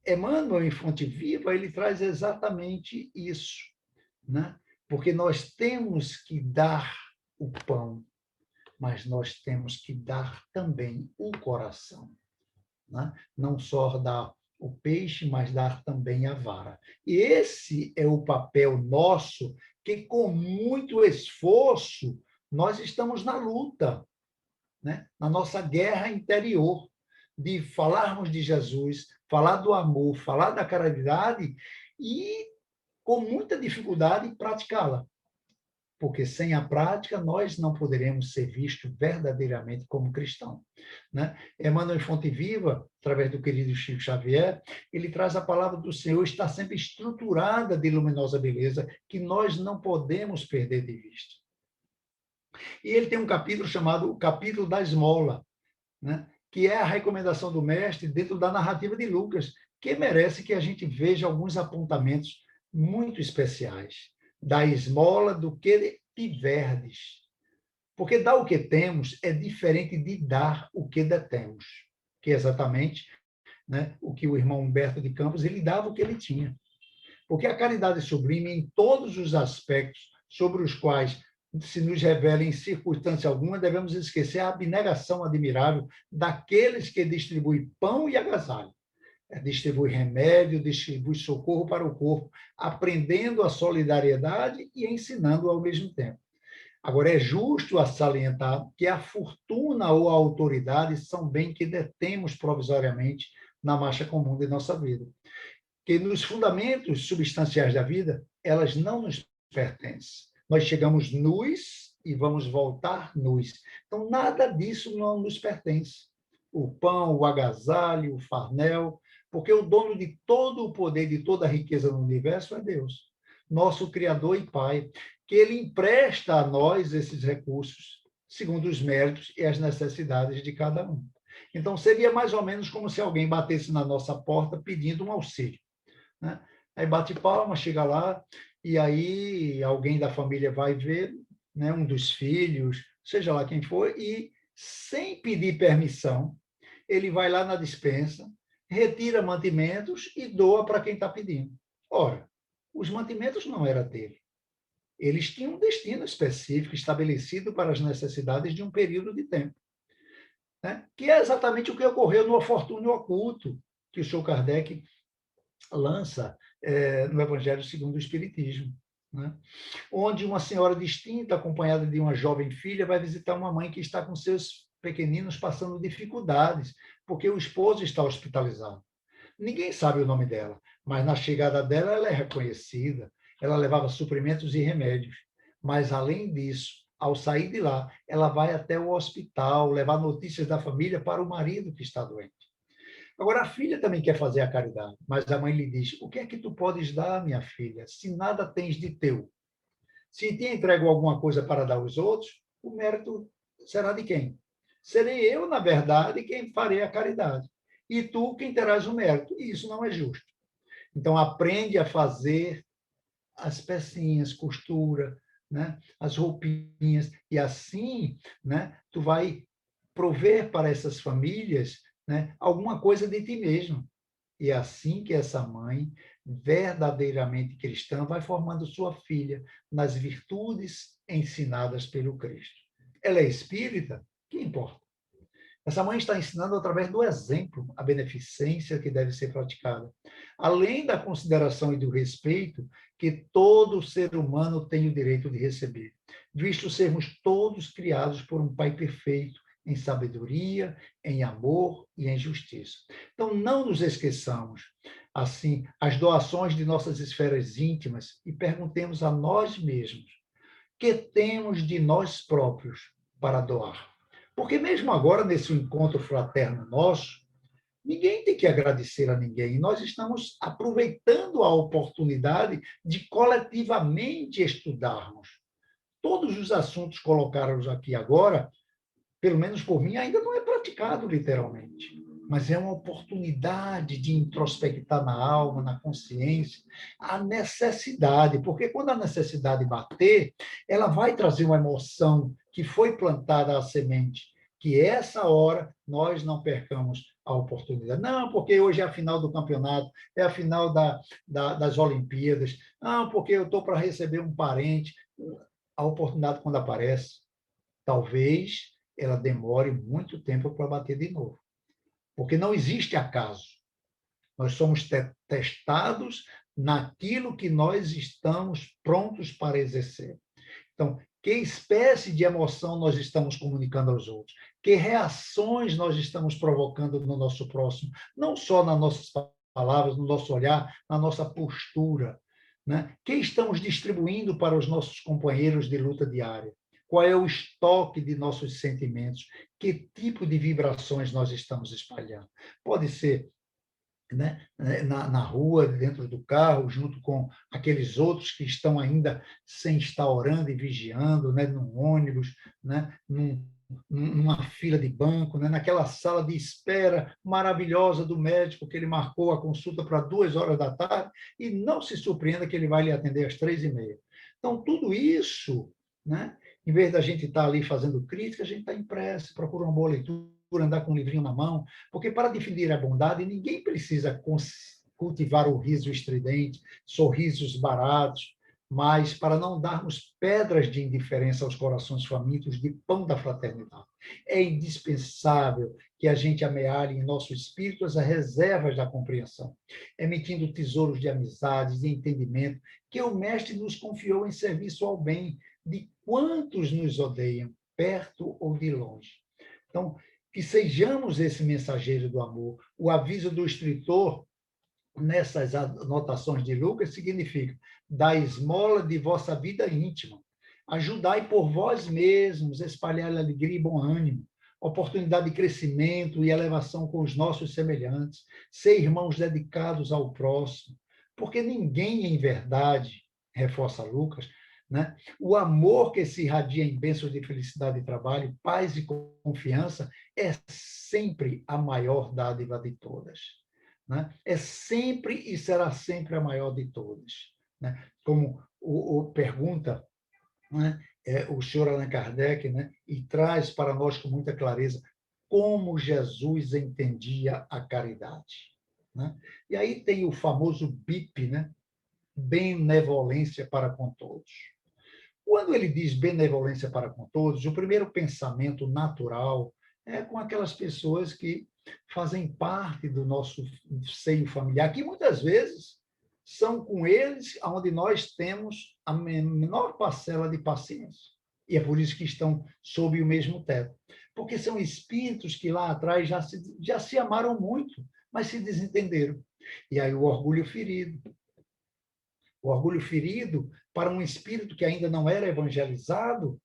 Emmanuel, em Fonte Viva, ele traz exatamente isso, Porque nós temos que dar o pão, mas nós temos que dar também o coração. Não só dar o peixe, mas dar também a vara. E esse é o papel nosso, que com muito esforço nós estamos na luta, na nossa guerra interior, de falarmos de Jesus, falar do amor, falar da caridade e, com muita dificuldade, praticá-la. Porque sem a prática nós não poderemos ser vistos verdadeiramente como cristãos. Emmanuel em Fonte Viva, através do querido Chico Xavier, ele traz a palavra do Senhor, está sempre estruturada de luminosa beleza, que nós não podemos perder de vista. E ele tem um capítulo chamado o capítulo da esmola, que é a recomendação do mestre dentro da narrativa de Lucas, que merece que a gente veja alguns apontamentos muito especiais. Da esmola do que tiverdes. Porque dar o que temos é diferente de dar o que detemos, que é exatamente o que o irmão Humberto de Campos, ele dava o que ele tinha. Porque a caridade sublime, em todos os aspectos, sobre os quais se nos revela em circunstância alguma, devemos esquecer a abnegação admirável daqueles que distribuem pão e agasalho. Distribui remédio, distribui socorro para o corpo, aprendendo a solidariedade e ensinando ao mesmo tempo. Agora, é justo salientar que a fortuna ou a autoridade são bem que detemos provisoriamente na marcha comum de nossa vida. Que nos fundamentos substanciais da vida, elas não nos pertencem. Nós chegamos nus e vamos voltar nus. Então, nada disso não nos pertence. O pão, o agasalho, o farnel, porque o dono de todo o poder, de toda a riqueza no universo é Deus, nosso Criador e Pai, que Ele empresta a nós esses recursos, segundo os méritos e as necessidades de cada um. Então, seria mais ou menos como se alguém batesse na nossa porta pedindo um auxílio, né? Aí bate palma, chega lá, e aí alguém da família vai ver, né, um dos filhos, seja lá quem for, e sem pedir permissão, ele vai lá na despensa, retira mantimentos e doa para quem está pedindo. Ora, os mantimentos não eram dele. Eles tinham um destino específico estabelecido para as necessidades de um período de tempo, né? Que é exatamente o que ocorreu no Fortúnio Oculto, que o Sr. Kardec lança no Evangelho segundo o Espiritismo, né? Onde uma senhora distinta, acompanhada de uma jovem filha, vai visitar uma mãe que está com seus pequeninos passando dificuldades, porque o esposo está hospitalizado. Ninguém sabe o nome dela, mas na chegada dela ela é reconhecida, ela levava suprimentos e remédios. Mas, além disso, ao sair de lá, ela vai até o hospital levar notícias da família para o marido que está doente. Agora, a filha também quer fazer a caridade, mas a mãe lhe diz: o que é que tu podes dar, minha filha, se nada tens de teu? Se te entrego alguma coisa para dar aos outros, o mérito será de quem? Serei eu, na verdade, quem farei a caridade. E tu quem terás o mérito. E isso não é justo. Então, aprende a fazer as pecinhas, costura, né? As roupinhas, e assim, né, tu vai prover para essas famílias, né, alguma coisa de ti mesmo. E é assim que essa mãe, verdadeiramente cristã, vai formando sua filha nas virtudes ensinadas pelo Cristo. Ela é espírita? Que importa? Essa mãe está ensinando através do exemplo a beneficência que deve ser praticada, além da consideração e do respeito que todo ser humano tem o direito de receber, visto sermos todos criados por um Pai perfeito, em sabedoria, em amor e em justiça. Então, não nos esqueçamos, assim, as doações de nossas esferas íntimas e perguntemos a nós mesmos: que temos de nós próprios para doar? Porque mesmo agora, nesse encontro fraterno nosso, ninguém tem que agradecer a ninguém. E nós estamos aproveitando a oportunidade de coletivamente estudarmos. Todos os assuntos colocados aqui agora, pelo menos por mim, ainda não é praticado literalmente. Mas é uma oportunidade de introspectar na alma, na consciência, a necessidade. Porque quando a necessidade bater, ela vai trazer uma emoção que foi plantada a semente, que essa hora nós não percamos a oportunidade. Não, porque hoje é a final do campeonato, é a final das Olimpíadas. Não, porque eu estou para receber um parente. A oportunidade, quando aparece, talvez ela demore muito tempo para bater de novo. Porque não existe acaso. Nós somos testados naquilo que nós estamos prontos para exercer. Então, que espécie de emoção nós estamos comunicando aos outros? Que reações nós estamos provocando no nosso próximo? Não só nas nossas palavras, no nosso olhar, na nossa postura, né? Que estamos distribuindo para os nossos companheiros de luta diária? Qual é o estoque de nossos sentimentos? Que tipo de vibrações nós estamos espalhando? Pode ser, né, na rua, dentro do carro, junto com aqueles outros que estão ainda sem estar orando e vigiando, né, num ônibus, né, numa fila de banco, né, naquela sala de espera maravilhosa do médico que ele marcou a consulta para 2 horas da tarde, e não se surpreenda que ele vai lhe atender às 3h30. Então, tudo isso, né, em vez da gente estar ali fazendo crítica, a gente está em prece, procura uma boa leitura, andar com um livrinho na mão, porque para difundir a bondade, ninguém precisa cultivar o riso estridente, sorrisos baratos, mas para não darmos pedras de indiferença aos corações famintos de pão da fraternidade. É indispensável que a gente amealhe em nosso espírito as reservas da compreensão, emitindo tesouros de amizades e entendimento que o Mestre nos confiou em serviço ao bem de quantos nos odeiam, perto ou de longe. Então, que sejamos esse mensageiro do amor. O aviso do escritor nessas anotações de Lucas significa: da esmola de vossa vida íntima, ajudai por vós mesmos a espalhar alegria e bom ânimo, oportunidade de crescimento e elevação com os nossos semelhantes, ser irmãos dedicados ao próximo, porque ninguém em verdade, reforça Lucas, né? O amor que se irradia em bênçãos de felicidade e trabalho, paz e confiança, é sempre a maior dádiva de todas. Né? É sempre e será sempre a maior de todas. Né? Como o pergunta, né, o senhor Allan Kardec, né, e traz para nós com muita clareza como Jesus entendia a caridade. Né? E aí tem o famoso BIP, né, benevolência para com todos. Quando ele diz benevolência para com todos, o primeiro pensamento natural é com aquelas pessoas que fazem parte do nosso seio familiar, que muitas vezes são com eles onde nós temos a menor parcela de paciência. E é por isso que estão sob o mesmo teto. Porque são espíritos que lá atrás já se amaram muito, mas se desentenderam. E aí o orgulho ferido. O orgulho ferido, para um espírito que ainda não era evangelizado,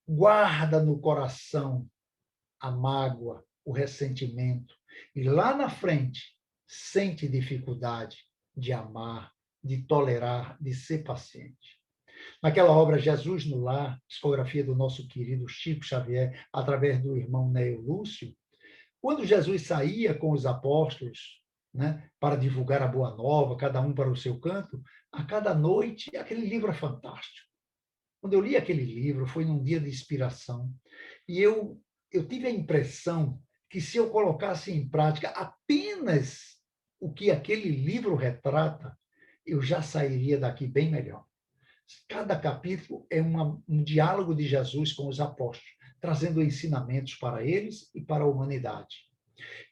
guarda no coração a mágoa, o ressentimento. E lá na frente, sente dificuldade de amar, de tolerar, de ser paciente. Naquela obra Jesus no Lar, psicografia do nosso querido Chico Xavier, através do irmão Neo Lúcio, quando Jesus saía com os apóstolos, né, para divulgar a boa nova, cada um para o seu canto, a cada noite, aquele livro é fantástico. Quando eu li aquele livro, foi num dia de inspiração, e eu tive a impressão que se eu colocasse em prática apenas o que aquele livro retrata, eu já sairia daqui bem melhor. Cada capítulo é um diálogo de Jesus com os apóstolos, trazendo ensinamentos para eles e para a humanidade.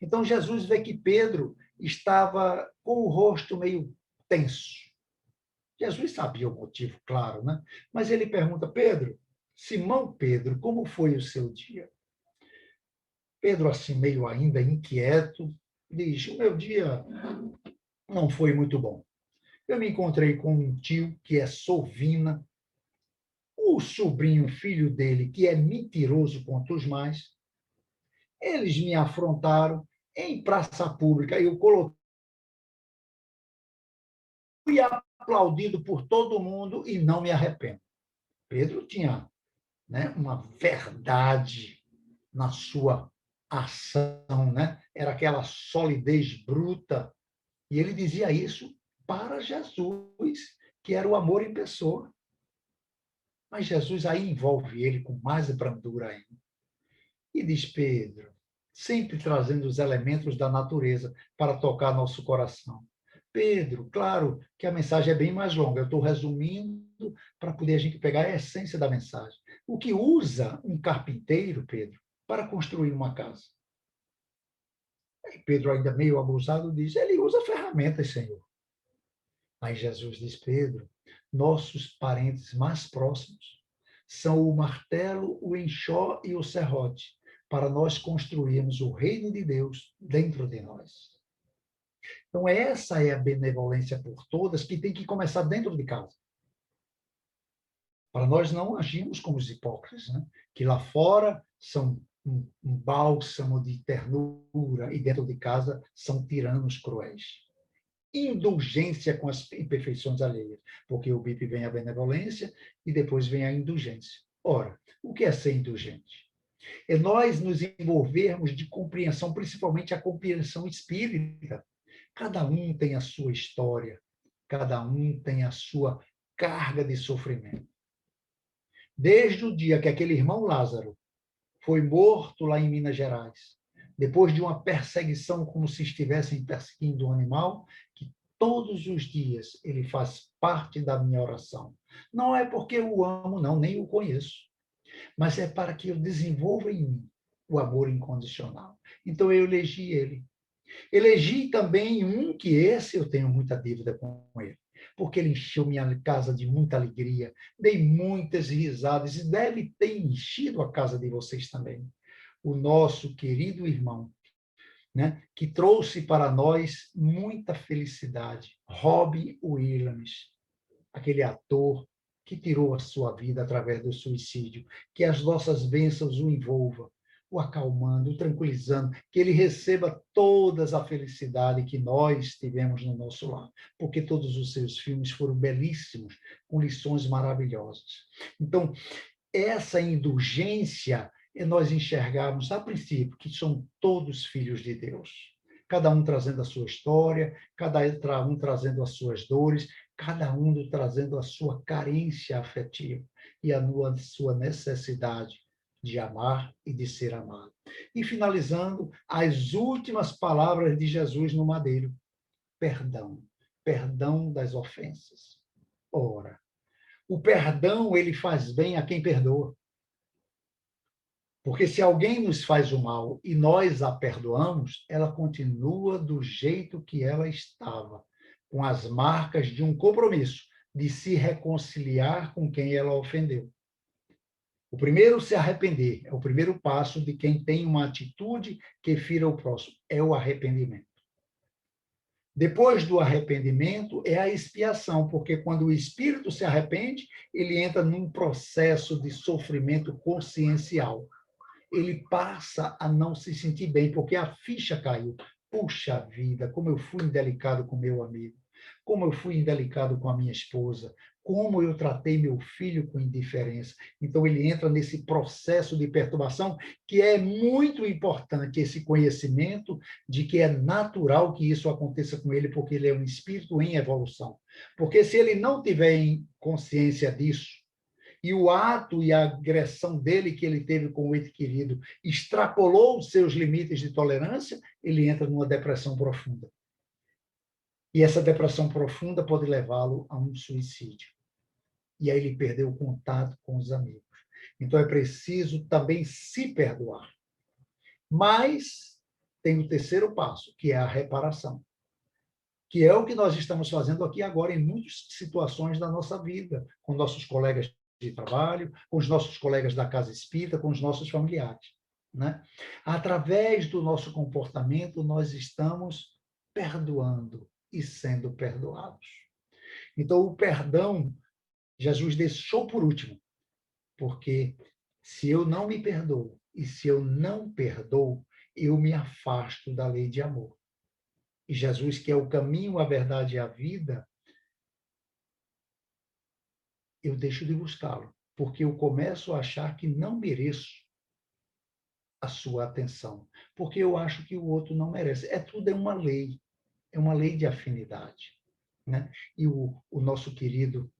Então, Jesus vê que Pedro estava com o rosto meio tenso. Jesus sabia o motivo, claro, né? Mas ele pergunta: Pedro, Simão Pedro, como foi o seu dia? Pedro, assim, meio ainda inquieto, diz: o meu dia não foi muito bom. Eu me encontrei com um tio que é sovina, o sobrinho filho dele, que é mentiroso quanto os mais. Eles me afrontaram em praça pública. Eu coloquei, fui aplaudido por todo mundo e não me arrependo. Pedro tinha, né, uma verdade na sua ação, né? Era aquela solidez bruta. E ele dizia isso para Jesus, que era o amor em pessoa. Mas Jesus aí envolve ele com mais brandura ainda. E diz: Pedro, sempre trazendo os elementos da natureza para tocar nosso coração. Pedro, claro que a mensagem é bem mais longa, eu estou resumindo para poder a gente pegar a essência da mensagem. O que usa um carpinteiro, Pedro, para construir uma casa? E Pedro, ainda meio abusado, diz: ele usa ferramentas, Senhor. Mas Jesus diz: Pedro, nossos parentes mais próximos são o martelo, o enxó e o serrote, para nós construirmos o reino de Deus dentro de nós. Então, essa é a benevolência por todas, que tem que começar dentro de casa. Para nós não agirmos como os hipócritas, né? Que lá fora são um bálsamo de ternura e dentro de casa são tiranos cruéis. Indulgência com as imperfeições alheias, porque o BIP vem a benevolência e depois vem a indulgência. Ora, o que é ser indulgente? É nós nos envolvermos de compreensão, principalmente a compreensão espírita. Cada um tem a sua história, cada um tem a sua carga de sofrimento. Desde o dia que aquele irmão Lázaro foi morto lá em Minas Gerais, depois de uma perseguição como se estivessem perseguindo um animal, que todos os dias ele faz parte da minha oração. Não é porque eu o amo, não, nem o conheço, mas é para que eu desenvolva em mim o amor incondicional. Então eu elegi ele. Elegi também um que esse eu tenho muita dívida com ele, porque ele encheu minha casa de muita alegria, dei muitas risadas e deve ter enchido a casa de vocês também. O nosso querido irmão, né, que trouxe para nós muita felicidade, Robbie Williams, aquele ator que tirou a sua vida através do suicídio, que as nossas bênçãos o envolvam, o acalmando, o tranquilizando, que ele receba toda a felicidade que nós tivemos no nosso lar, porque todos os seus filmes foram belíssimos, com lições maravilhosas. Então, essa indulgência é nós enxergarmos, a princípio, que são todos filhos de Deus, cada um trazendo a sua história, cada um trazendo as suas dores, cada um trazendo a sua carência afetiva e a sua necessidade de amar e de ser amado. E finalizando, as últimas palavras de Jesus no madeiro: perdão, perdão das ofensas. Ora, o perdão, ele faz bem a quem perdoa. Porque se alguém nos faz o mal e nós a perdoamos, ela continua do jeito que ela estava, com as marcas de um compromisso de se reconciliar com quem ela ofendeu. O primeiro, se arrepender, é o primeiro passo de quem tem uma atitude que fira o próximo, é o arrependimento. Depois do arrependimento é a expiação, porque quando o espírito se arrepende, ele entra num processo de sofrimento consciencial. Ele passa a não se sentir bem, porque a ficha caiu. Puxa vida, como eu fui indelicado com meu amigo, como eu fui indelicado com a minha esposa, como eu tratei meu filho com indiferença. Então, ele entra nesse processo de perturbação, que é muito importante, esse conhecimento de que é natural que isso aconteça com ele, porque ele é um espírito em evolução. Porque se ele não tiver consciência disso, e o ato e a agressão dele que ele teve com o ente querido extrapolou os seus limites de tolerância, ele entra numa depressão profunda. E essa depressão profunda pode levá-lo a um suicídio. E aí ele perdeu o contato com os amigos. Então é preciso também se perdoar. Mas tem o terceiro passo, que é a reparação, que é o que nós estamos fazendo aqui agora em muitas situações da nossa vida, com nossos colegas de trabalho, com os nossos colegas da casa espírita, com os nossos familiares, né? Através do nosso comportamento, nós estamos perdoando e sendo perdoados. Então, o perdão, Jesus deixou por último, porque se eu não me perdoo e se eu não perdoo, eu me afasto da lei de amor. E Jesus, que é o caminho, a verdade e a vida, eu deixo de buscá-lo, porque eu começo a achar que não mereço a sua atenção, porque eu acho que o outro não merece. Tudo é uma lei de afinidade, né? E o nosso querido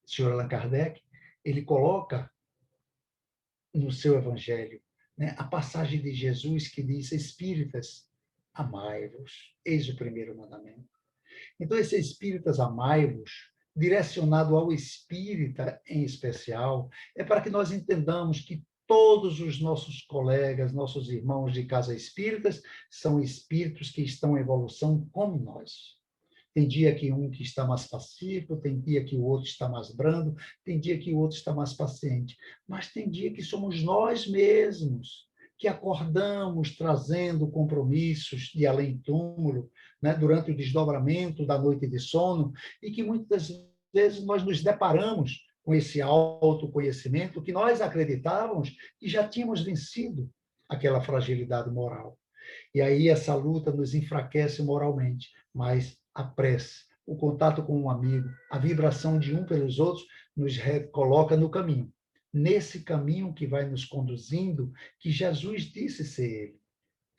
senhor Allan Kardec, ele coloca no seu evangelho, né, a passagem de Jesus que diz: espíritas, amai-vos, eis o primeiro mandamento. Então, esse espíritas, amai-vos, direcionado ao espírita em especial, é para que nós entendamos que todos os nossos colegas, nossos irmãos de casa espíritas, são espíritos que estão em evolução como nós. Tem dia que um que está mais pacífico, tem dia que o outro está mais brando, tem dia que o outro está mais paciente. Mas tem dia que somos nós mesmos que acordamos trazendo compromissos de além-túmulo, né, durante o desdobramento da noite de sono, e que muitas vezes nós nos deparamos com esse autoconhecimento que nós acreditávamos que já tínhamos vencido aquela fragilidade moral. E aí essa luta nos enfraquece moralmente, mas a prece, o contato com um amigo, a vibração de um pelos outros nos coloca no caminho. Nesse caminho que vai nos conduzindo, que Jesus disse ser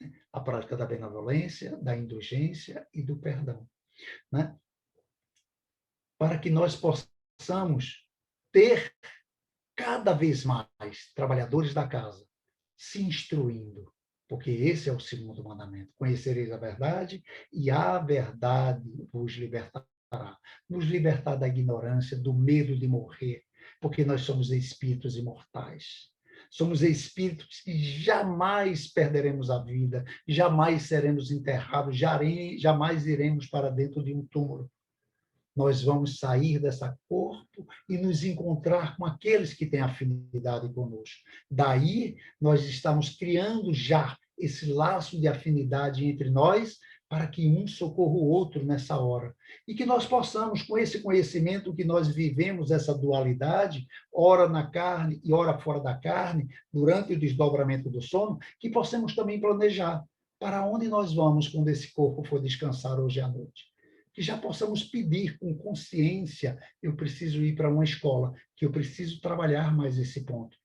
ele. A prática da benevolência, da indulgência e do perdão, né? Para que nós possamos ter cada vez mais trabalhadores da casa se instruindo, porque esse é o segundo mandamento. Conhecereis a verdade e a verdade vos libertará. Nos libertar da ignorância, do medo de morrer, porque nós somos espíritos imortais. Somos espíritos que jamais perderemos a vida, jamais seremos enterrados, jamais iremos para dentro de um túmulo. Nós vamos sair desse corpo e nos encontrar com aqueles que têm afinidade conosco. Daí, nós estamos criando já esse laço de afinidade entre nós, para que um socorra o outro nessa hora. E que nós possamos, com esse conhecimento que nós vivemos, essa dualidade, ora na carne e ora fora da carne, durante o desdobramento do sono, que possamos também planejar para onde nós vamos quando esse corpo for descansar hoje à noite. Que já possamos pedir com consciência, eu preciso ir para uma escola, que eu preciso trabalhar mais esse ponto.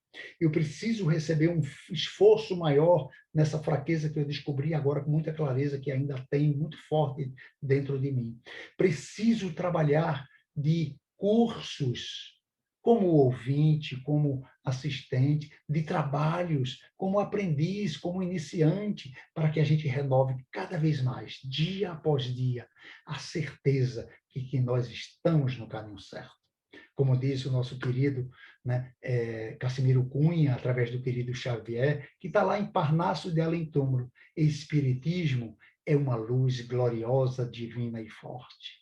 Eu preciso receber um esforço maior nessa fraqueza que eu descobri agora com muita clareza, que ainda tem muito forte dentro de mim. Preciso trabalhar de cursos, como ouvinte, como assistente, de trabalhos, como aprendiz, como iniciante, para que a gente renove cada vez mais, dia após dia, a certeza que nós estamos no caminho certo. Como disse o nosso querido, né, Cassimiro Cunha, através do querido Xavier, que está lá em Parnaso de Além-Túmulo. Espiritismo é uma luz gloriosa, divina e forte,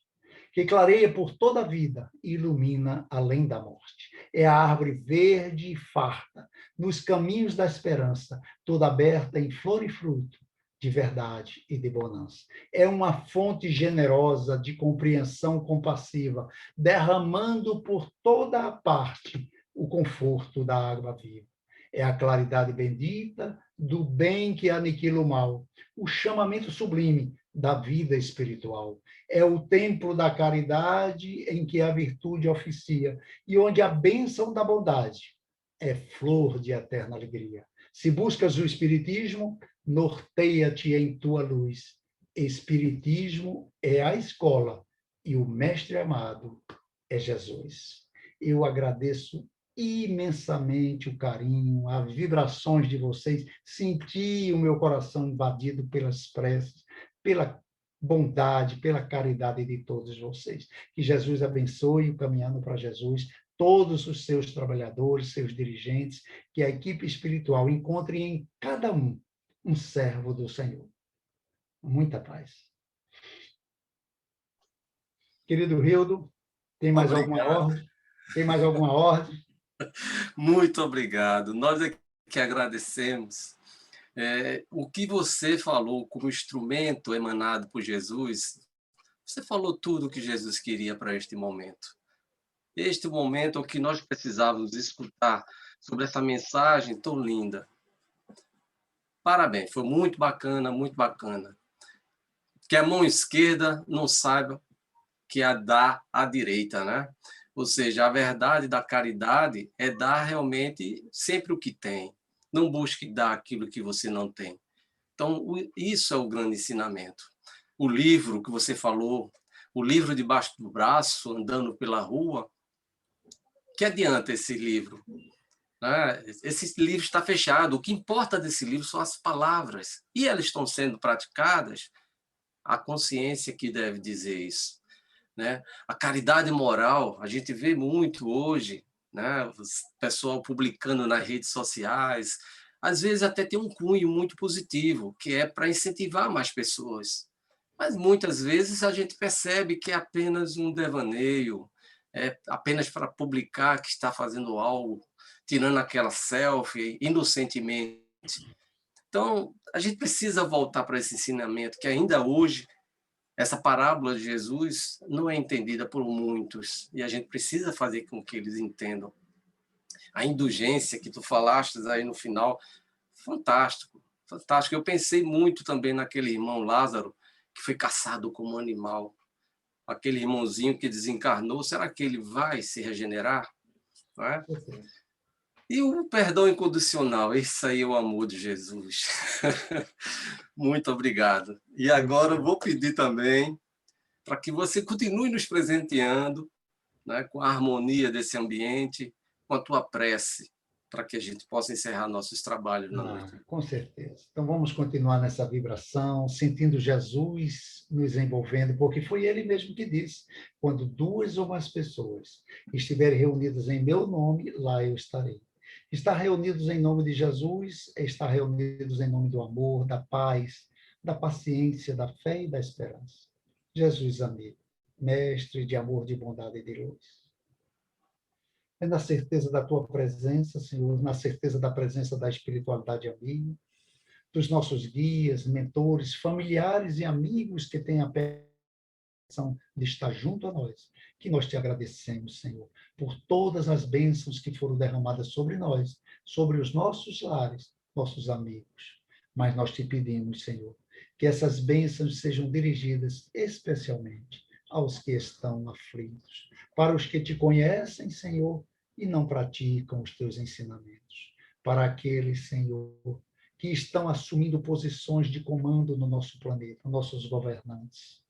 que clareia por toda a vida e ilumina além da morte. É a árvore verde e farta, nos caminhos da esperança, toda aberta em flor e fruto, de verdade e de bonança. É uma fonte generosa de compreensão compassiva, derramando por toda a parte o conforto da água viva. É a claridade bendita do bem que aniquila o mal, o chamamento sublime da vida espiritual. É o templo da caridade em que a virtude oficia e onde a bênção da bondade é flor de eterna alegria. Se buscas o espiritismo, norteia-te em tua luz. Espiritismo é a escola e o mestre amado é Jesus. Eu agradeço imensamente o carinho, as vibrações de vocês, senti o meu coração invadido pelas preces, pela bondade, pela caridade de todos vocês. Que Jesus abençoe o Caminhando para Jesus, todos os seus trabalhadores, seus dirigentes, que a equipe espiritual encontre em cada um servo do Senhor. Muita paz. Querido Rildo, tem mais alguma ordem? Tem mais alguma ordem? Muito obrigado. Nós é que agradecemos. O que você falou como instrumento emanado por Jesus, você falou tudo o que Jesus queria para este momento. Este momento é o que nós precisávamos escutar sobre essa mensagem tão linda. Parabéns, foi muito bacana, muito bacana. Que a mão esquerda não saiba que a dá à direita, né? Ou seja, a verdade da caridade é dar realmente sempre o que tem. Não busque dar aquilo que você não tem. Então, isso é o grande ensinamento. O livro que você falou, o livro debaixo do braço, andando pela rua, que adianta esse livro? Esse livro está fechado. O que importa desse livro são as palavras. E elas estão sendo praticadas, a consciência que deve dizer isso. Né? A caridade moral, a gente vê muito hoje, né? O pessoal publicando nas redes sociais, às vezes até tem um cunho muito positivo, que é para incentivar mais pessoas. Mas muitas vezes a gente percebe que é apenas um devaneio, é apenas para publicar que está fazendo algo, tirando aquela selfie inocentemente. Então, a gente precisa voltar para esse ensinamento que ainda hoje essa parábola de Jesus não é entendida por muitos e a gente precisa fazer com que eles entendam. A indulgência que tu falaste aí no final, fantástico, fantástico. Eu pensei muito também naquele irmão Lázaro que foi caçado como animal. Aquele irmãozinho que desencarnou, será que ele vai se regenerar? Não é? E o perdão incondicional, esse aí é o amor de Jesus. Muito obrigado. E agora eu vou pedir também para que você continue nos presenteando, né, com a harmonia desse ambiente, com a tua prece, para que a gente possa encerrar nossos trabalhos na noite. Com certeza. Então, vamos continuar nessa vibração, sentindo Jesus nos envolvendo, porque foi ele mesmo que disse, quando 2 ou mais pessoas estiverem reunidas em meu nome, lá eu estarei. Estar reunidos em nome de Jesus é estar reunidos em nome do amor, da paz, da paciência, da fé e da esperança. Jesus, amigo, mestre de amor, de bondade e de luz. É na certeza da tua presença, Senhor, na certeza da presença da espiritualidade amiga, dos nossos guias, mentores, familiares e amigos que têm a permissão de estar junto a nós, que nós te agradecemos, Senhor, por todas as bênçãos que foram derramadas sobre nós, sobre os nossos lares, nossos amigos. Mas nós te pedimos, Senhor, que essas bênçãos sejam dirigidas especialmente aos que estão aflitos, para os que te conhecem, Senhor, e não praticam os teus ensinamentos. Para aqueles, Senhor, que estão assumindo posições de comando no nosso planeta, nossos governantes.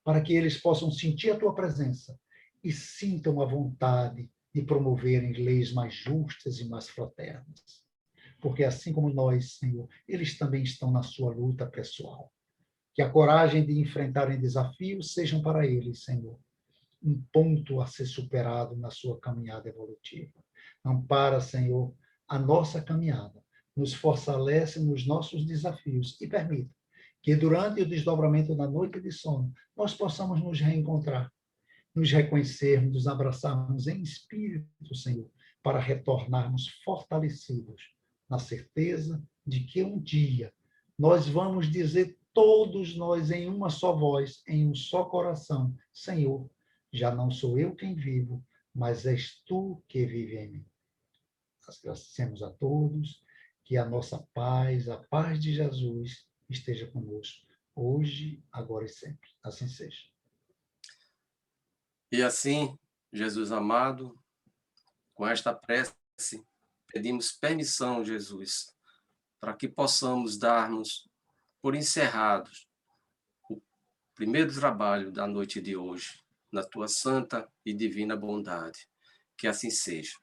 Para que eles possam sentir a tua presença e sintam a vontade de promoverem leis mais justas e mais fraternas. Porque assim como nós, Senhor, eles também estão na sua luta pessoal. Que a coragem de enfrentarem desafios sejam para eles, Senhor, um ponto a ser superado na sua caminhada evolutiva. Ampara, Senhor, a nossa caminhada, nos fortalece nos nossos desafios e permita que durante o desdobramento da noite de sono nós possamos nos reencontrar, nos reconhecermos, nos abraçarmos em espírito, Senhor, para retornarmos fortalecidos na certeza de que um dia nós vamos dizer todos nós em uma só voz, em um só coração, Senhor, já não sou eu quem vivo, mas és tu que vive em mim. Agradecemos a todos, que a nossa paz, a paz de Jesus esteja conosco, hoje, agora e sempre. Assim seja. E assim, Jesus amado, com esta prece, pedimos permissão, Jesus, para que possamos darmos por encerrados o primeiro trabalho da noite de hoje, na tua santa e divina bondade. Que assim seja.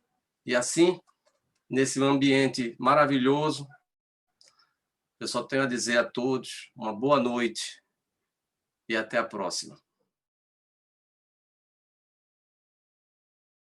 E assim, nesse ambiente maravilhoso, eu só tenho a dizer a todos uma boa noite e até a próxima.